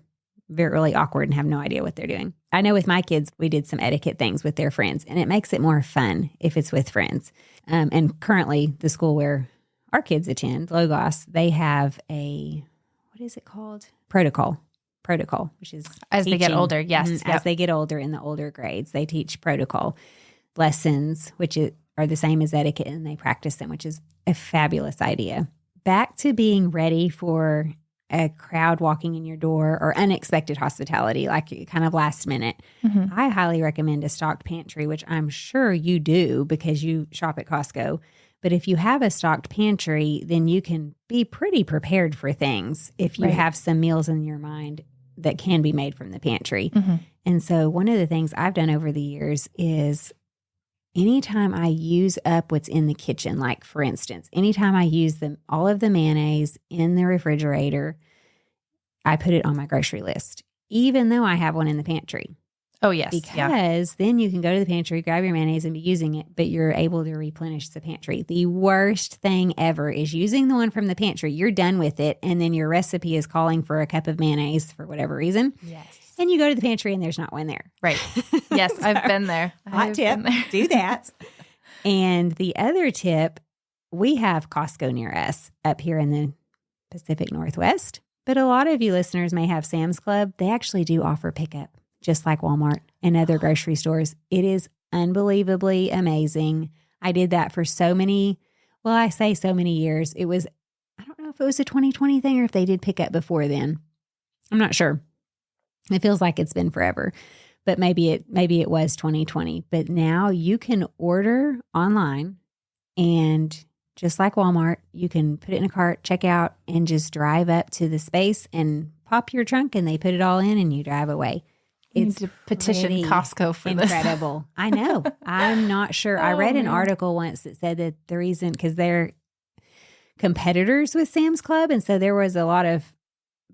really awkward and have no idea what they're doing. I know with my kids, we did some etiquette things with their friends, and it makes it more fun if it's with friends. And currently, the school where our kids attend, Logos, they have what is it called? Protocol, which is as they get older. Yes. As they get older in the older grades, they teach protocol lessons, which are the same as etiquette, and they practice them, which is a fabulous idea. Back to being ready for a crowd walking in your door or unexpected hospitality, like kind of last minute. Mm-hmm. I highly recommend a stocked pantry, which I'm sure you do because you shop at Costco. But if you have a stocked pantry, then you can be pretty prepared for things if you have some meals in your mind that can be made from the pantry. Mm-hmm. And so one of the things I've done over the years is anytime I use up what's in the kitchen, like for instance, anytime I use all of the mayonnaise in the refrigerator, I put it on my grocery list, even though I have one in the pantry. Oh, yes. Because then you can go to the pantry, grab your mayonnaise and be using it, but you're able to replenish the pantry. The worst thing ever is using the one from the pantry. You're done with it, and then your recipe is calling for a cup of mayonnaise for whatever reason. Yes. And you go to the pantry and there's not one there. Right. Yes, so, I've been there. Hot tip, do that. And the other tip, we have Costco near us up here in the Pacific Northwest, but a lot of you listeners may have Sam's Club. They actually do offer pickup, just like Walmart and other grocery stores. It is unbelievably amazing. I did that for so many years. It was, I don't know if it was a 2020 thing or if they did pick up before then. I'm not sure. It feels like it's been forever, but maybe it was 2020. But now you can order online, and just like Walmart, you can put it in a cart, check out, and just drive up to the space and pop your trunk, and they put it all in and you drive away. It's to petition Costco for incredible. This. I know. I'm not sure. I read an article once that said that the reason, because they're competitors with Sam's Club, and so there was a lot of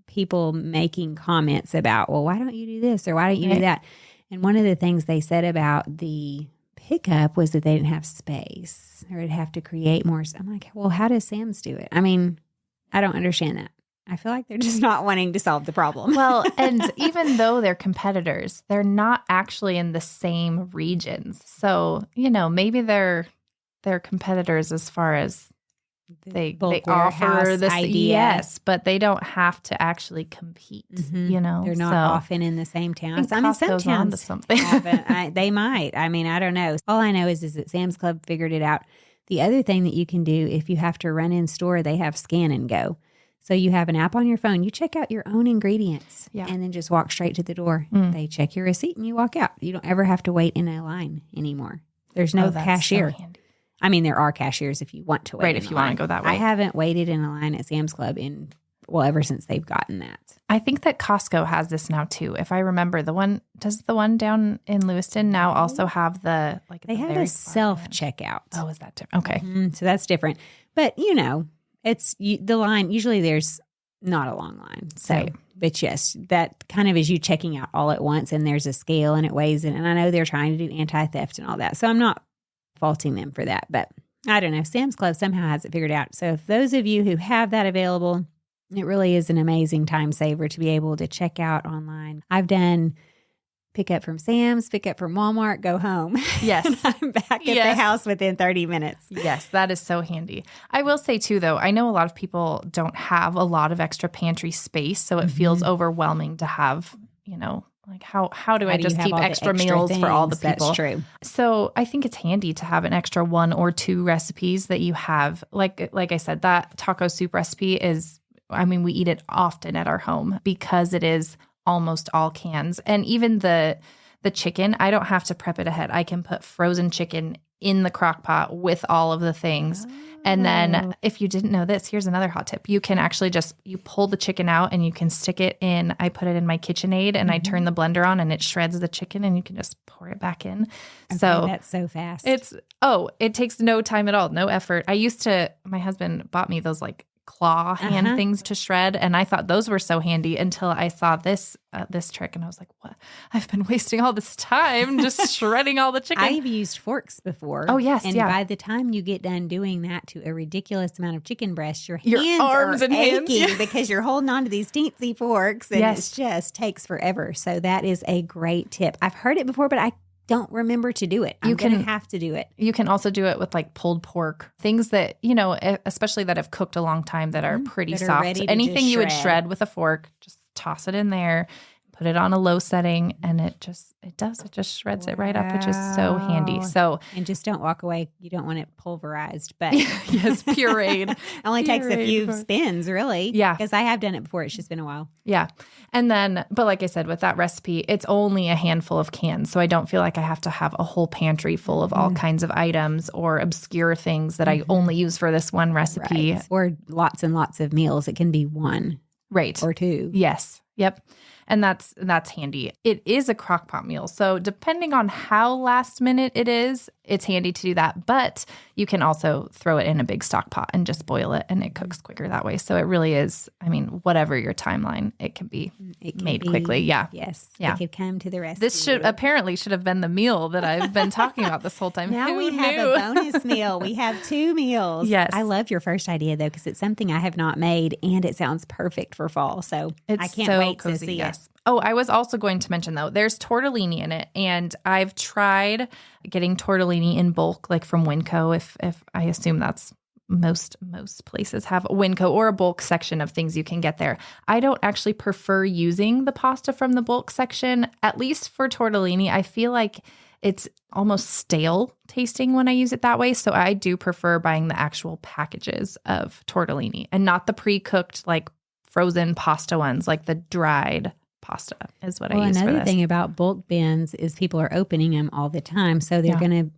people making comments about, well, why don't you do this or why don't you do that? And one of the things they said about the pickup was that they didn't have space or it'd have to create more. I'm like, well, how does Sam's do it? I mean, I don't understand that. I feel like they're just not wanting to solve the problem. Well, and even though they're competitors, they're not actually in the same regions. So, maybe they're competitors as far as they offer this idea. Yes, but they don't have to actually compete. Mm-hmm. They're not often in the same towns. I mean, some towns something. They might. I mean, I don't know. All I know is that Sam's Club figured it out. The other thing that you can do if you have to run in store, they have Scan and Go. So you have an app on your phone. You check out your own ingredients and then just walk straight to the door. They check your receipt and you walk out. You don't ever have to wait in a line anymore. There's no cashier. So handy. I mean, there are cashiers if you want to wait. Right, if you want to go that way. I haven't waited in a line at Sam's Club ever since they've gotten that. I think that Costco has this now too. If I remember, does the one down in Lewiston now also have they have a self-checkout. Oh, is that different? Okay. Mm-hmm. So that's different. But, it's the line. Usually there's not a long line. So, right. But yes, that kind of is you checking out all at once, and there's a scale and it weighs it. And I know they're trying to do anti-theft and all that. So I'm not faulting them for that, but I don't know. Sam's Club somehow has it figured out. So if those of you who have that available, it really is an amazing time saver to be able to check out online. I've done pick up from Sam's, pick up from Walmart, go home. Yes. And I'm back at the house within 30 minutes. Yes, that is so handy. I will say too, though, I know a lot of people don't have a lot of extra pantry space, so it feels overwhelming to have, like how do I just keep extra meals for all the people? That's true. So I think it's handy to have an extra 1 or 2 recipes that you have. Like I said, that taco soup recipe we eat it often at our home because it is almost all cans. And even the chicken, I don't have to prep it ahead. I can put frozen chicken in the crock pot with all of the things. And then if you didn't know this, here's another hot tip. You can actually you pull the chicken out and you can stick it in. I put it in my KitchenAid and I turn the blender on and it shreds the chicken and you can just pour it back in. Okay, so that's so fast. It takes no time at all, no effort. My husband bought me those claw hand things to shred, and I thought those were so handy until I saw this trick, and I was like, what? I've been wasting all this time just shredding all the chicken. I've used forks before. Oh, yes, and by the time you get done doing that to a ridiculous amount of chicken breasts, your arms and hands because you're holding on to these teensy forks, and it just takes forever. So that is a great tip. I've heard it before, but I don't remember to do it. I'm going to have to do it. You can also do it with pulled pork, things that, especially that have cooked a long time that are pretty soft. Anything you would shred with a fork, just toss it in there, put it on a low setting, and it just shreds it right up, which is so handy. So, and just don't walk away. You don't want it pulverized, but yes, pureed. It only takes a few spins, really. Yeah. Because I have done it before. It's just been a while. Yeah. And then, but like I said, with that recipe, it's only a handful of cans. So I don't feel like I have to have a whole pantry full of all kinds of items or obscure things that I only use for this one recipe. Right. Or lots and lots of meals. It can be 1. Right. Or 2. Yes. Yep. And that's handy. It is a Crockpot meal. So depending on how last minute it is, it's handy to do that. But you can also throw it in a big stock pot and just boil it, and it cooks quicker that way. So it really is, I mean, whatever your timeline, it can be made quickly. Yeah. Yes. Yeah. It could come to the rescue. This should have been the meal that I've been talking about this whole time. Now Who we knew? have a bonus meal. We have 2 meals. Yes. I love your first idea, though, because it's something I have not made, and it sounds perfect for fall. So It's I can't so wait cozy, to see yes. it. Oh, I was also going to mention, though, there's tortellini in it, and I've tried getting tortellini in bulk, like from Winco, if I assume that's most places have a Winco or a bulk section of things you can get there. I don't actually prefer using the pasta from the bulk section, at least for tortellini. I feel like it's almost stale tasting when I use it that way. So I do prefer buying the actual packages of tortellini and not the pre-cooked, like frozen pasta ones, like the dried pasta is what I use for another this. thing about bulk bins is people are opening them all the time. So they're going to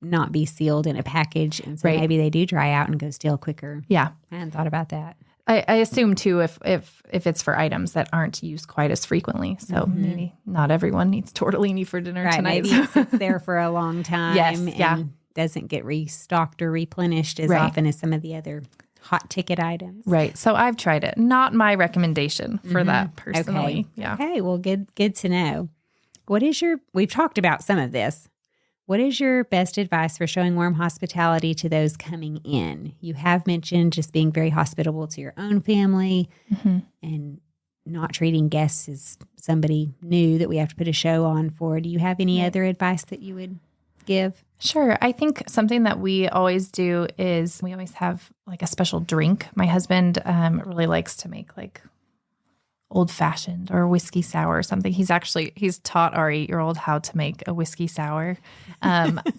not be sealed in a package. And so maybe they do dry out and go stale quicker. Yeah. I hadn't thought about that. I assume too, if it's for items that aren't used quite as frequently. So maybe not everyone needs tortellini for dinner tonight. Maybe it sits there for a long time Yes, and doesn't get restocked or replenished as often as some of the other hot ticket items. Right. So I've tried it. Not my recommendation for that personally. Okay. Yeah. Okay. Well, good to know. We've talked about some of this. What is your best advice for showing warm hospitality to those coming in? You have mentioned just being very hospitable to your own family and not treating guests as somebody new that we have to put a show on for. Do you have any other advice that you would give? Sure. I think something that we always do is we always have like a special drink. My husband really likes to make like old fashioned or whiskey sour or something. He's taught our 8-year-old how to make a whiskey sour.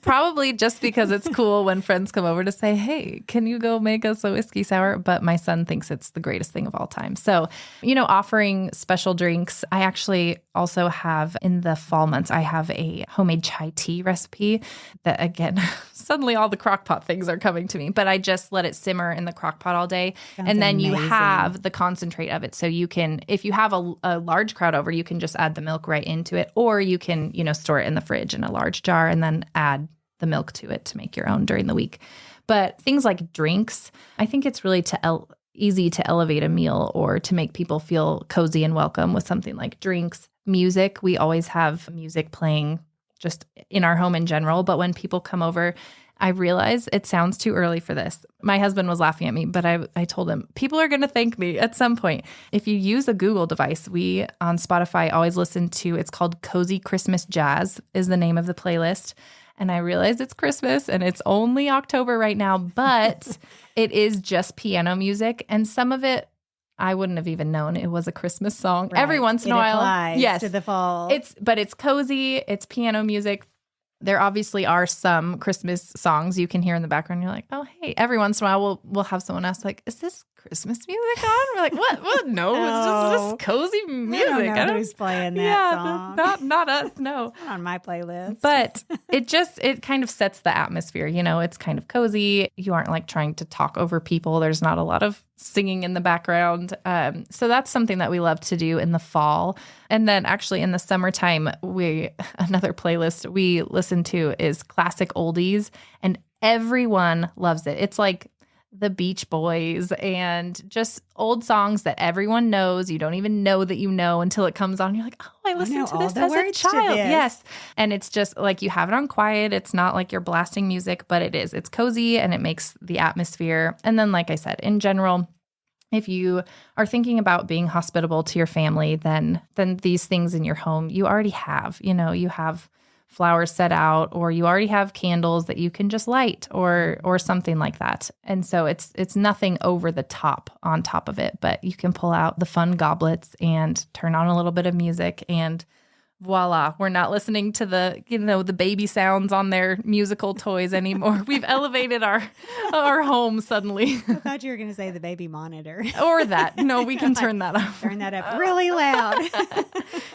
Probably just because it's cool when friends come over to say, hey, can you go make us a whiskey sour? But my son thinks it's the greatest thing of all time. So, offering special drinks. I actually also have in the fall months, I have a homemade chai tea recipe that, again, suddenly all the Crockpot things are coming to me, but I just let it simmer in the Crockpot all day. And then you have the concentrate of it. So you can, if you have a large crowd over, you can just add the milk right into it, or you can, store it in the fridge in a large jar and then add the milk to it to make your own during the week. But things like drinks, I think it's really easy to elevate a meal or to make people feel cozy and welcome with something like drinks. Music, we always have music playing just in our home in general. But when people come over, I realize it sounds too early for this. My husband was laughing at me, but I told him, people are going to thank me at some point. If you use a Google device, we on Spotify always listen to, it's called Cozy Christmas Jazz is the name of the playlist. And I realize it's Christmas and it's only October right now, but it is just piano music. And some of it, I wouldn't have even known it was a Christmas song. Right. Every once in a while. Yes, to the fall. But it's cozy. It's piano music. There obviously are some Christmas songs you can hear in the background. You're like, oh, hey. Every once in a while, we'll have someone ask, like, is this Christmas music on? We're like, what? No, it's just cozy music. I don't know who's playing that song. Not us, no. Not on my playlist. But it kind of sets the atmosphere. It's kind of cozy. You aren't like trying to talk over people. There's not a lot of singing in the background. So that's something that we love to do in the fall. And then actually in the summertime, another playlist we listen to is classic oldies, and everyone loves it. It's like the Beach Boys and just old songs that everyone knows. You don't even know that you know until it comes on. You're like, oh, I listened to this as a child. Yes. And it's just like you have it on quiet. It's not like you're blasting music, but it's cozy and it makes the atmosphere. And then, like I said, in general, if you are thinking about being hospitable to your family, then these things in your home, you already have, you have flowers set out, or you already have candles that you can just light or something like that. And so it's nothing over the top on top of it, but you can pull out the fun goblets and turn on a little bit of music, and voila, we're not listening to the baby sounds on their musical toys anymore. We've elevated our home suddenly. I thought you were going to say the baby monitor. Or that. No, we can turn that off. Turn that up really loud.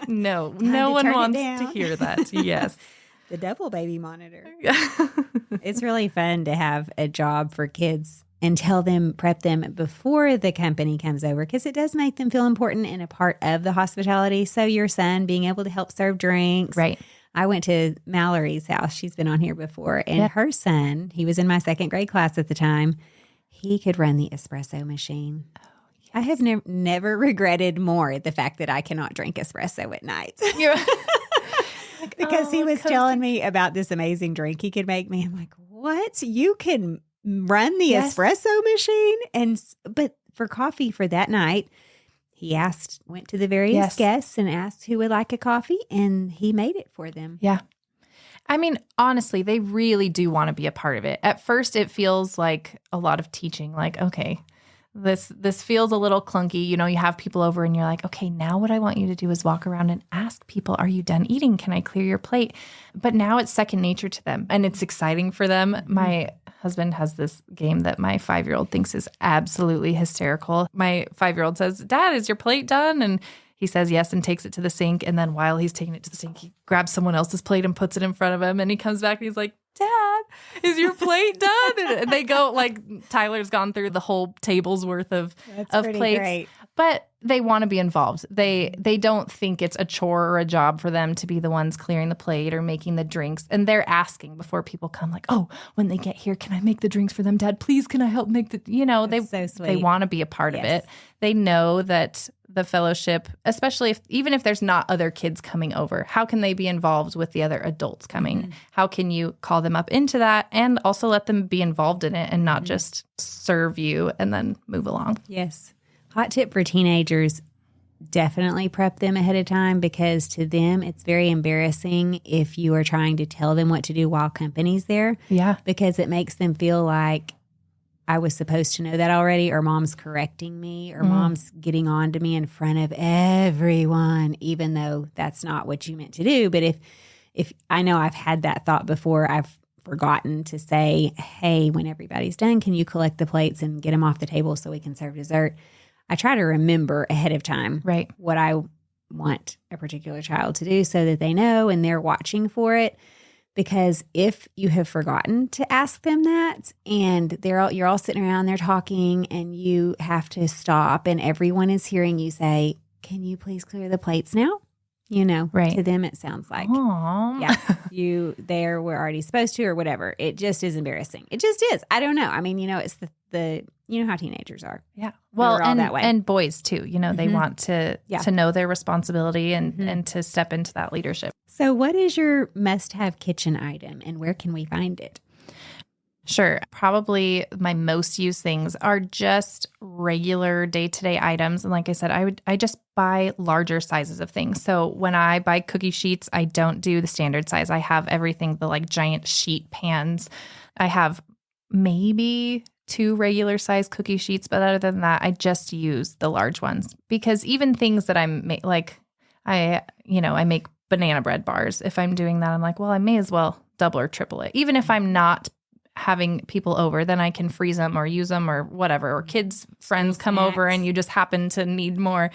No one wants to hear that. Yes. The double baby monitor. It's really fun to have a job for kids and prep them before the company comes over, because it does make them feel important and a part of the hospitality. So your son being able to help serve drinks. Right. I went to Mallory's house. She's been on here before. And her son, he was in my second grade class at the time. He could run the espresso machine. Oh, yes. I have never regretted more the fact that I cannot drink espresso at night. Because he was telling me about this amazing drink he could make me. I'm like, what? You can run the espresso machine? But for coffee for that night, he went to the various guests and asked who would like a coffee, and he made it for them. Yeah. I mean, honestly, they really do want to be a part of it. At first, it feels like a lot of teaching, like, okay, this feels a little clunky. You know, you have people over and you're like, okay, now what I want you to do is walk around and ask people, are you done eating? Can I clear your plate? But now it's second nature to them, and it's exciting for them. Mm-hmm. My husband has this game that my 5-year-old thinks is absolutely hysterical. My 5-year-old says, Dad, is your plate done? And he says yes and takes it to the sink. And then while he's taking it to the sink, he grabs someone else's plate and puts it in front of him. And he comes back and he's like, Dad, is your plate done? And they go, like, Tyler's gone through the whole table's worth of plates. Great. But they want to be involved. They don't think it's a chore or a job for them to be the ones clearing the plate or making the drinks. And they're asking before people come, like, oh, when they get here, can I make the drinks for them? Dad, please, can I help make the, they want to be a part of it. They know that the fellowship, especially even if there's not other kids coming over, how can they be involved with the other adults coming? Mm-hmm. How can you call them up into that and also let them be involved in it and not just serve you and then move along? Yes. Hot tip for teenagers, definitely prep them ahead of time, because to them, it's very embarrassing if you are trying to tell them what to do while company's there. Yeah. Because it makes them feel like I was supposed to know that already, or mom's correcting me, or mom's getting on to me in front of everyone, even though that's not what you meant to do. But if I know I've had that thought before, I've forgotten to say, hey, when everybody's done, can you collect the plates and get them off the table so we can serve dessert? I try to remember ahead of time what I want a particular child to do so that they know and they're watching for it. Because if you have forgotten to ask them that and you're all sitting around there talking and you have to stop and everyone is hearing you say, can you please clear the plates now? You know, to them it sounds like, they were already supposed to or whatever. It just is embarrassing. It just is. I don't know. I mean, it's the you know how teenagers are. Yeah. Well, all that way. And boys too, they want to know their responsibility and to step into that leadership. So what is your must-have kitchen item and where can we find it? Sure. Probably my most used things are just regular day-to-day items. And like I said, I just buy larger sizes of things. So when I buy cookie sheets, I don't do the standard size. I have everything, the like giant sheet pans. I have maybe 2 regular size cookie sheets, but other than that, I just use the large ones, because even things that I make banana bread bars. If I'm doing that, I'm like, well, I may as well double or triple it. Even if I'm not having people over, then I can freeze them or use them or whatever, or kids, friends come over and you just happen to need more.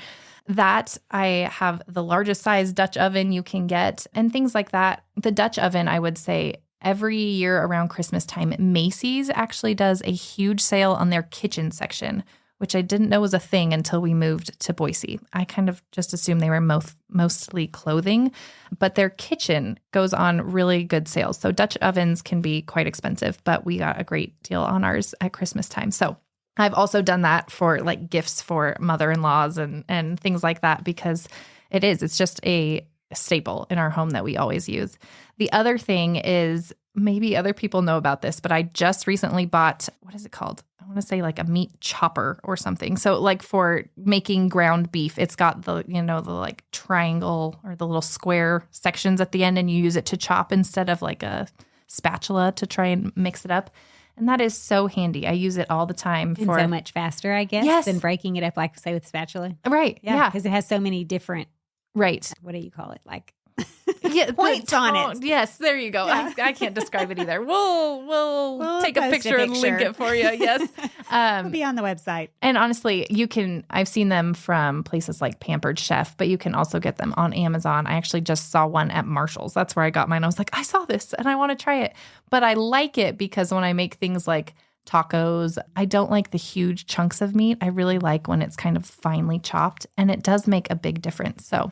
That I have the largest size Dutch oven you can get and things like that. The Dutch oven, I would say every year around Christmas time, Macy's actually does a huge sale on their kitchen section, which I didn't know was a thing until we moved to Boise. I kind of just assumed they were mostly clothing, but their kitchen goes on really good sales. So Dutch ovens can be quite expensive, but we got a great deal on ours at Christmas time. So I've also done that for like gifts for mother-in-laws and things like that, because it's just a staple in our home that we always use. The other thing is, maybe other people know about this, but I just recently bought, what is it called? I want to say like a meat chopper or something. So like for making ground beef, it's got the like triangle or the little square sections at the end, and you use it to chop instead of like a spatula to try and mix it up. And that is so handy. I use it all the time. And so much faster, I guess, than breaking it up, like, say, with spatula. Right. Yeah. Because it has so many different, what do you call it? Like, points on it. Yes, there you go. Yeah. I can't describe it either. We'll take a picture and link it for you. Yes. It'll be on the website. And honestly, I've seen them from places like Pampered Chef, but you can also get them on Amazon. I actually just saw one at Marshall's. That's where I got mine. I was like, I saw this and I want to try it. But I like it because when I make things like tacos. I don't like the huge chunks of meat. I really like when it's kind of finely chopped, and it does make a big difference. So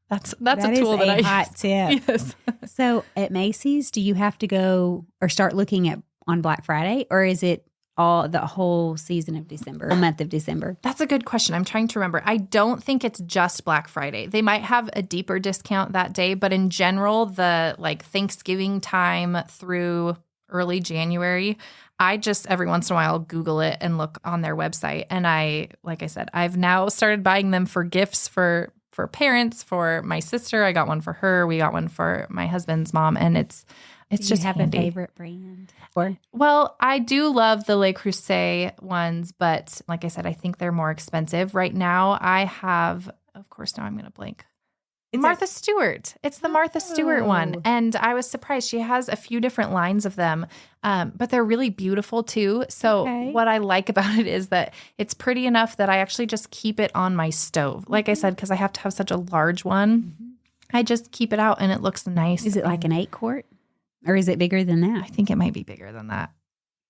that's a tool that I use. Hot tip. Yes. So at Macy's, do you have to go or start looking at on Black Friday, or is it all the whole season of December, whole month of December? That's a good question. I'm trying to remember. I don't think it's just Black Friday. They might have a deeper discount that day, but in general, the like Thanksgiving time through early January, I just every once in a while Google it and look on their website. And like I said, I've now started buying them for gifts for parents, for my sister. I got one for her. We got one for my husband's mom. And it's just have handy. a favorite brand? Or Well, I do love the Le Creuset ones, but like I said, I think they're more expensive. Right now I have, of course, now I'm going to blank. Martha Stewart. It's the Martha Stewart one. And I was surprised. She has a few different lines of them, but they're really beautiful too. So what I like about it is that it's pretty enough that I actually just keep it on my stove. Like I said, because I have to have such a large one, I just keep it out and it looks nice. Is it like an 8-quart? Or is it bigger than that? I think it might be bigger than that.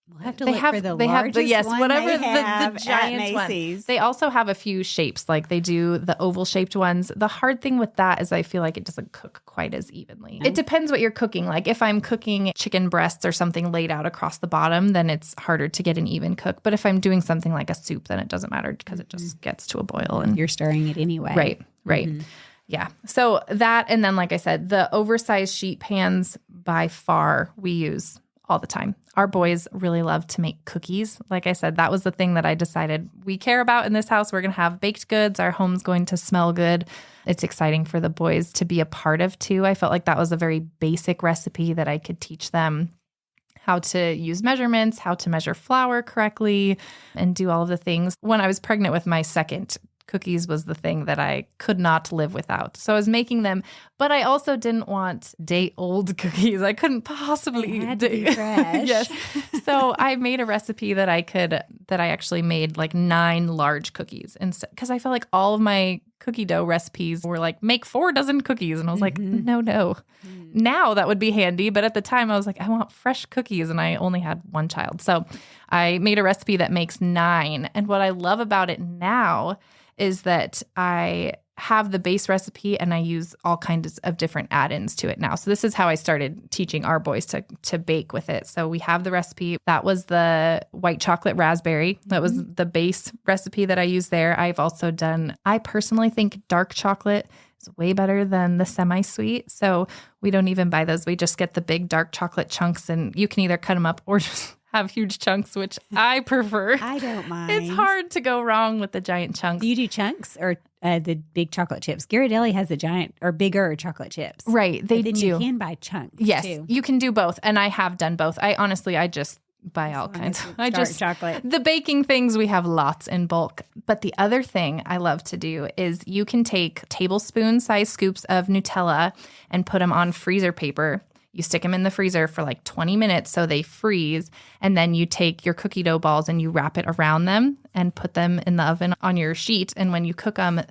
We'll have to look for the largest one whatever they the have giant at Macy's. one. They also have a few shapes, like they do the oval shaped ones. The hard thing with that is I feel like it doesn't cook quite as evenly. It depends what you're cooking. Like if I'm cooking chicken breasts or something laid out across the bottom, then it's harder to get an even cook. But if I'm doing something like a soup, then it doesn't matter because it just gets to a boil. And you're stirring it anyway. Right. Yeah. So that, and then like I said, the oversized sheet pans by far we use all the time. Our boys really love to make cookies. Like I said, that was the thing that I decided we care about in this house. We're going to have baked goods. Our home's going to smell good. It's exciting for the boys to be a part of too. I felt like that was a very basic recipe that I could teach them how to use measurements, how to measure flour correctly, and do all of the things. When I was pregnant with my second, cookies was the thing that I could not live without. So I was making them, but I also didn't want day-old cookies. I couldn't possibly. It had to be fresh. Yes. So I made a recipe that I actually made like 9 large cookies. And because I felt like all of my cookie dough recipes were like, make 4 dozen cookies. And I was like, no. Now that would be handy. But at the time I was like, I want fresh cookies. And I only had one child. So I made a recipe that makes 9. And what I love about it now is that I have the base recipe and I use all kinds of different add-ins to it now. So this is how I started teaching our boys to bake with it. So we have the recipe. That was the white chocolate raspberry. That was the base recipe that I use there. I've also done, I personally think dark chocolate is way better than the semi-sweet. So we don't even buy those. We just get the big dark chocolate chunks and you can either cut them up or just have huge chunks, which I prefer. I don't mind. It's hard to go wrong with the giant chunks. Do you do chunks or the big chocolate chips? Ghirardelli has the giant or bigger chocolate chips. Right, they then do. You can buy chunks Yes, too. you can do both. And I have done both. I just buy all kinds. Chocolate. The baking things, we have lots in bulk. But the other thing I love to do is you can take tablespoon-sized scoops of Nutella and put them on freezer paper. You stick them in the freezer for like 20 minutes so they freeze. And then you take your cookie dough balls and you wrap it around them and put them in the oven on your sheet. And when you cook them,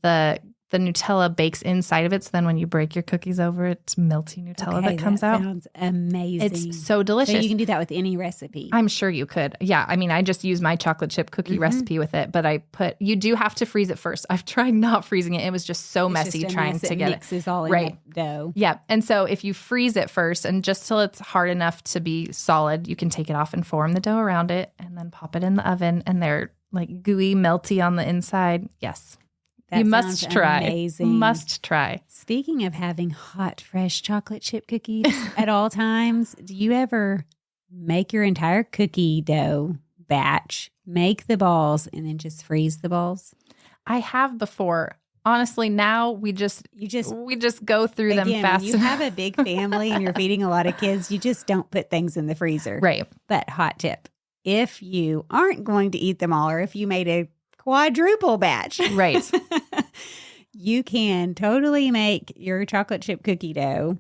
the Nutella bakes inside of it. So then when you break your cookies over, it's melty Nutella that comes out. Sounds amazing. It's so delicious. So you can do that with any recipe. I'm sure you could. Yeah. I mean, I just use my chocolate chip cookie recipe with it, but you do have to freeze it first. I've tried not freezing it. It was just so messy trying to get it. Mixes all in the dough. Yeah. And so if you freeze it first and just till it's hard enough to be solid, you can take it off and form the dough around it and then pop it in the oven and they're like gooey, melty on the inside. Yes. That you must try. Amazing. Must try. Speaking of having hot, fresh chocolate chip cookies at all times, do you ever make your entire cookie dough batch, make the balls, and then just freeze the balls? I have before. Honestly, now we just go through them fast. When you have a big family and you're feeding a lot of kids, you just don't put things in the freezer. Right. But hot tip, if you aren't going to eat them all, or if you made a quadruple batch. Right. You can totally make your chocolate chip cookie dough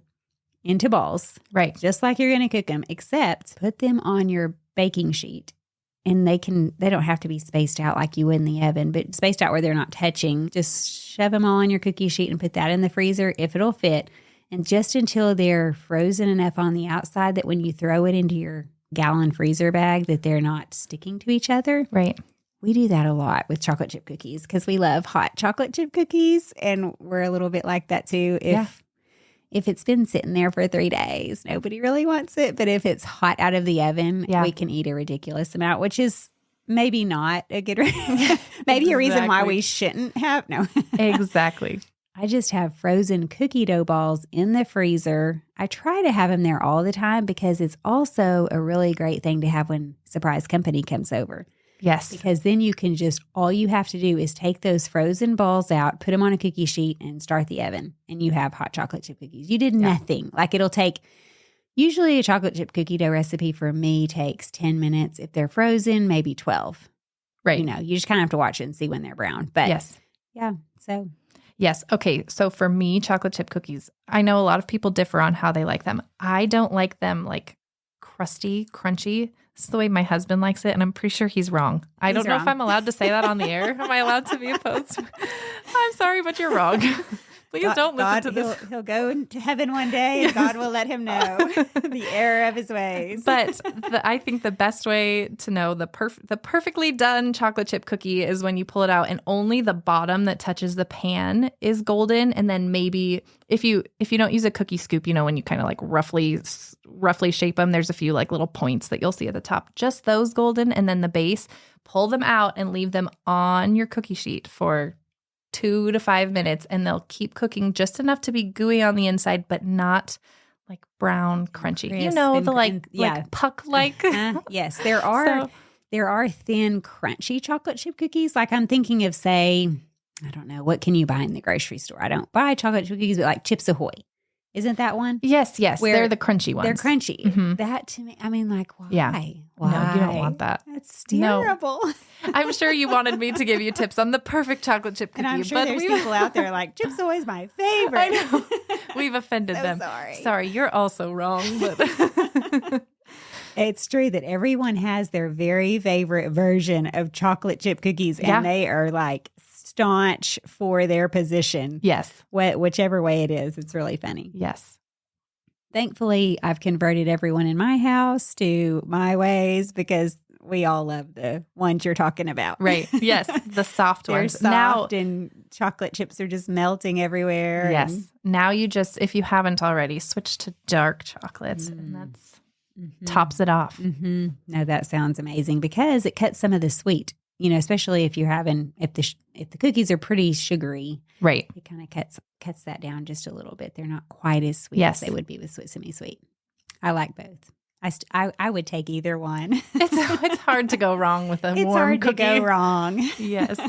into balls. Right. Just like you're going to cook them, except put them on your baking sheet. And they don't have to be spaced out like you would in the oven, but spaced out where they're not touching. Just shove them all on your cookie sheet and put that in the freezer if it'll fit. And just until they're frozen enough on the outside that when you throw it into your gallon freezer bag that they're not sticking to each other. Right. We do that a lot with chocolate chip cookies because we love hot chocolate chip cookies, and we're a little bit like that too. If it's been sitting there for 3 days, nobody really wants it. But if it's hot out of the oven, we can eat a ridiculous amount, which is maybe not a good maybe a reason why we shouldn't have. No. Exactly. I just have frozen cookie dough balls in the freezer. I try to have them there all the time because it's also a really great thing to have when surprise company comes over. Yes. Because then you can all you have to do is take those frozen balls out, put them on a cookie sheet, and start the oven. And you have hot chocolate chip cookies. You did nothing. Like it'll take, usually a chocolate chip cookie dough recipe for me takes 10 minutes. If they're frozen, maybe 12. Right. You just kind of have to watch it and see when they're brown. But yeah, so. Yes. Okay. So for me, chocolate chip cookies, I know a lot of people differ on how they like them. I don't like them like crusty, crunchy. This is the way my husband likes it, and I'm pretty sure he's wrong. I don't know if I'm allowed to say that on the air. Am I allowed to be opposed? I'm sorry, but you're wrong. Please don't listen to this. He'll go to heaven one day, and God will let him know the error of his ways. But I think the best way to know the perfectly done chocolate chip cookie is when you pull it out and only the bottom that touches the pan is golden. And then maybe if you don't use a cookie scoop, when you kind of like roughly shape them, there's a few like little points that you'll see at the top. Just those golden, and then the base. Pull them out and leave them on your cookie sheet for 2 to 5 minutes, and they'll keep cooking just enough to be gooey on the inside, but not like brown, crunchy. Like puck-like. Yes, there are thin, crunchy chocolate chip cookies. Like I'm thinking of, say, I don't know, what can you buy in the grocery store? I don't buy chocolate chip cookies, but like Chips Ahoy. Isn't that one? Yes. They're the crunchy ones. They're crunchy. Mm-hmm. That to me, I mean, like, why? Yeah. Why? No, you don't want that. That's terrible. No. I'm sure you wanted me to give you tips on the perfect chocolate chip cookie. And I'm sure there's people out there like, Chips Ahoy's my favorite. I know. We've offended them. Sorry, you're also wrong. But it's true that everyone has their very favorite version of chocolate chip cookies, and they are like staunch for their position. Yes. Whichever way it is. It's really funny. Yes. Thankfully, I've converted everyone in my house to my ways because we all love the ones you're talking about. Right. Yes. The soft ones. They're soft and chocolate chips are just melting everywhere. Yes. Now you just, if you haven't already, switch to dark chocolate and that's tops it off. Mm-hmm. No, that sounds amazing because it cuts some of the sweet. Especially if the cookies are pretty sugary, right? It kind of cuts that down just a little bit. They're not quite as sweet as they would be with semi-sweet. I like both. I would take either one. It's hard to go wrong with a warm cookie. It's hard to go wrong. Yes.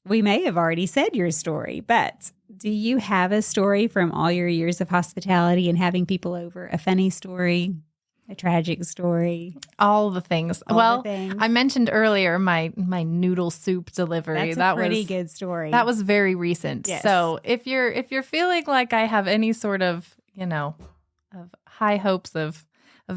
We may have already said your story, but do you have a story from all your years of hospitality and having people over? A funny story? A tragic story. All the things. All the things. I mentioned earlier my noodle soup delivery. That's a pretty good story. That was very recent. Yes. So if you're feeling like I have any sort of, of high hopes of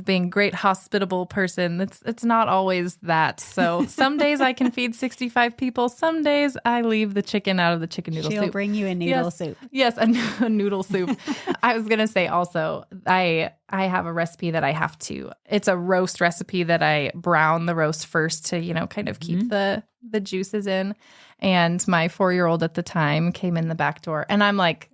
being a great hospitable person, it's not always that. So some days I can feed 65 people. Some days I leave the chicken out of the chicken noodle soup. She'll bring you a noodle soup. Yes, a noodle soup. I was going to say also, I have a recipe that I have to. It's a roast recipe that I brown the roast first to, kind of keep the juices in. And my 4-year-old at the time came in the back door and I'm like,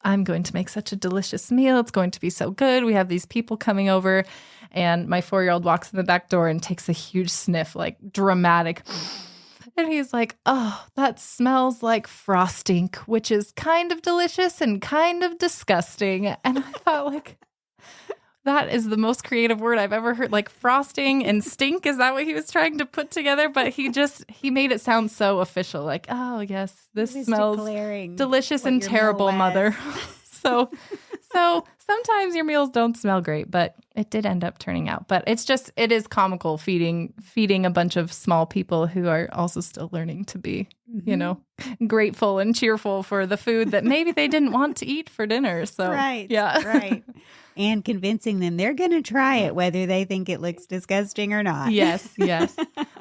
I'm going to make such a delicious meal. It's going to be so good. We have these people coming over. And my 4-year-old walks in the back door and takes a huge sniff, like dramatic. And he's like, oh, that smells like frosting, which is kind of delicious and kind of disgusting. And I thought, like, that is the most creative word I've ever heard. Like frosting and stink. Is that what he was trying to put together? But he made it sound so official. Like, oh, yes, this smells delicious and terrible, mother. So sometimes your meals don't smell great, but it did end up turning out. But it is comical feeding a bunch of small people who are also still learning to be, grateful and cheerful for the food that maybe they didn't want to eat for dinner. So right. Yeah. Right. And convincing them they're going to try it, whether they think it looks disgusting or not. Yes.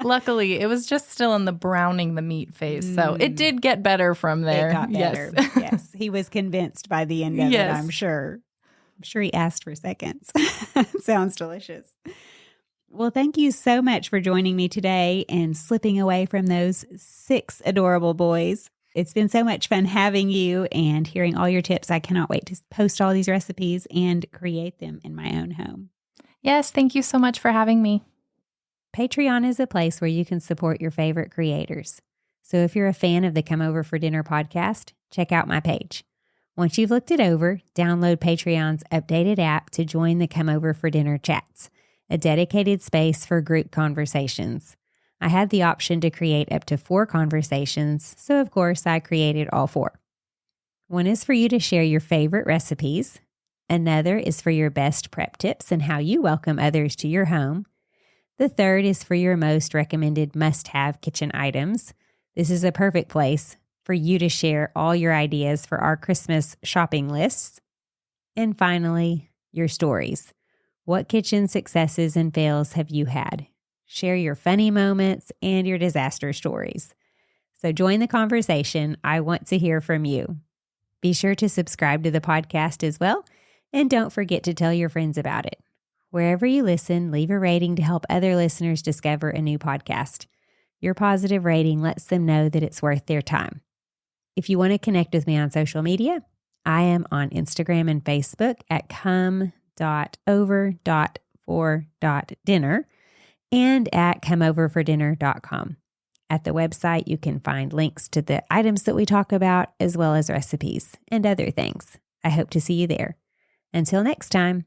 Luckily, it was just still in the browning the meat phase. So it did get better from there. It got better. Yes. He was convinced by the end of it, I'm sure. I'm sure he asked for seconds. Sounds delicious. Well, thank you so much for joining me today and slipping away from those 6 adorable boys. It's been so much fun having you and hearing all your tips. I cannot wait to post all these recipes and create them in my own home. Yes, thank you so much for having me. Patreon is a place where you can support your favorite creators. So if you're a fan of the Come Over for Dinner podcast, check out my page. Once you've looked it over, download Patreon's updated app to join the Come Over for Dinner chats, a dedicated space for group conversations. I had the option to create up to 4 conversations, so of course I created all 4. One is for you to share your favorite recipes. Another is for your best prep tips and how you welcome others to your home. The third is for your most recommended must-have kitchen items. This is a perfect place for you to share all your ideas for our Christmas shopping lists. And finally, your stories. What kitchen successes and fails have you had? Share your funny moments and your disaster stories. So join the conversation. I want to hear from you. Be sure to subscribe to the podcast as well, and don't forget to tell your friends about it. Wherever you listen, leave a rating to help other listeners discover a new podcast. Your positive rating lets them know that it's worth their time. If you want to connect with me on social media, I am on Instagram and Facebook at come.over.for.dinner and at comeoverfordinner.com. At the website, you can find links to the items that we talk about, as well as recipes and other things. I hope to see you there. Until next time.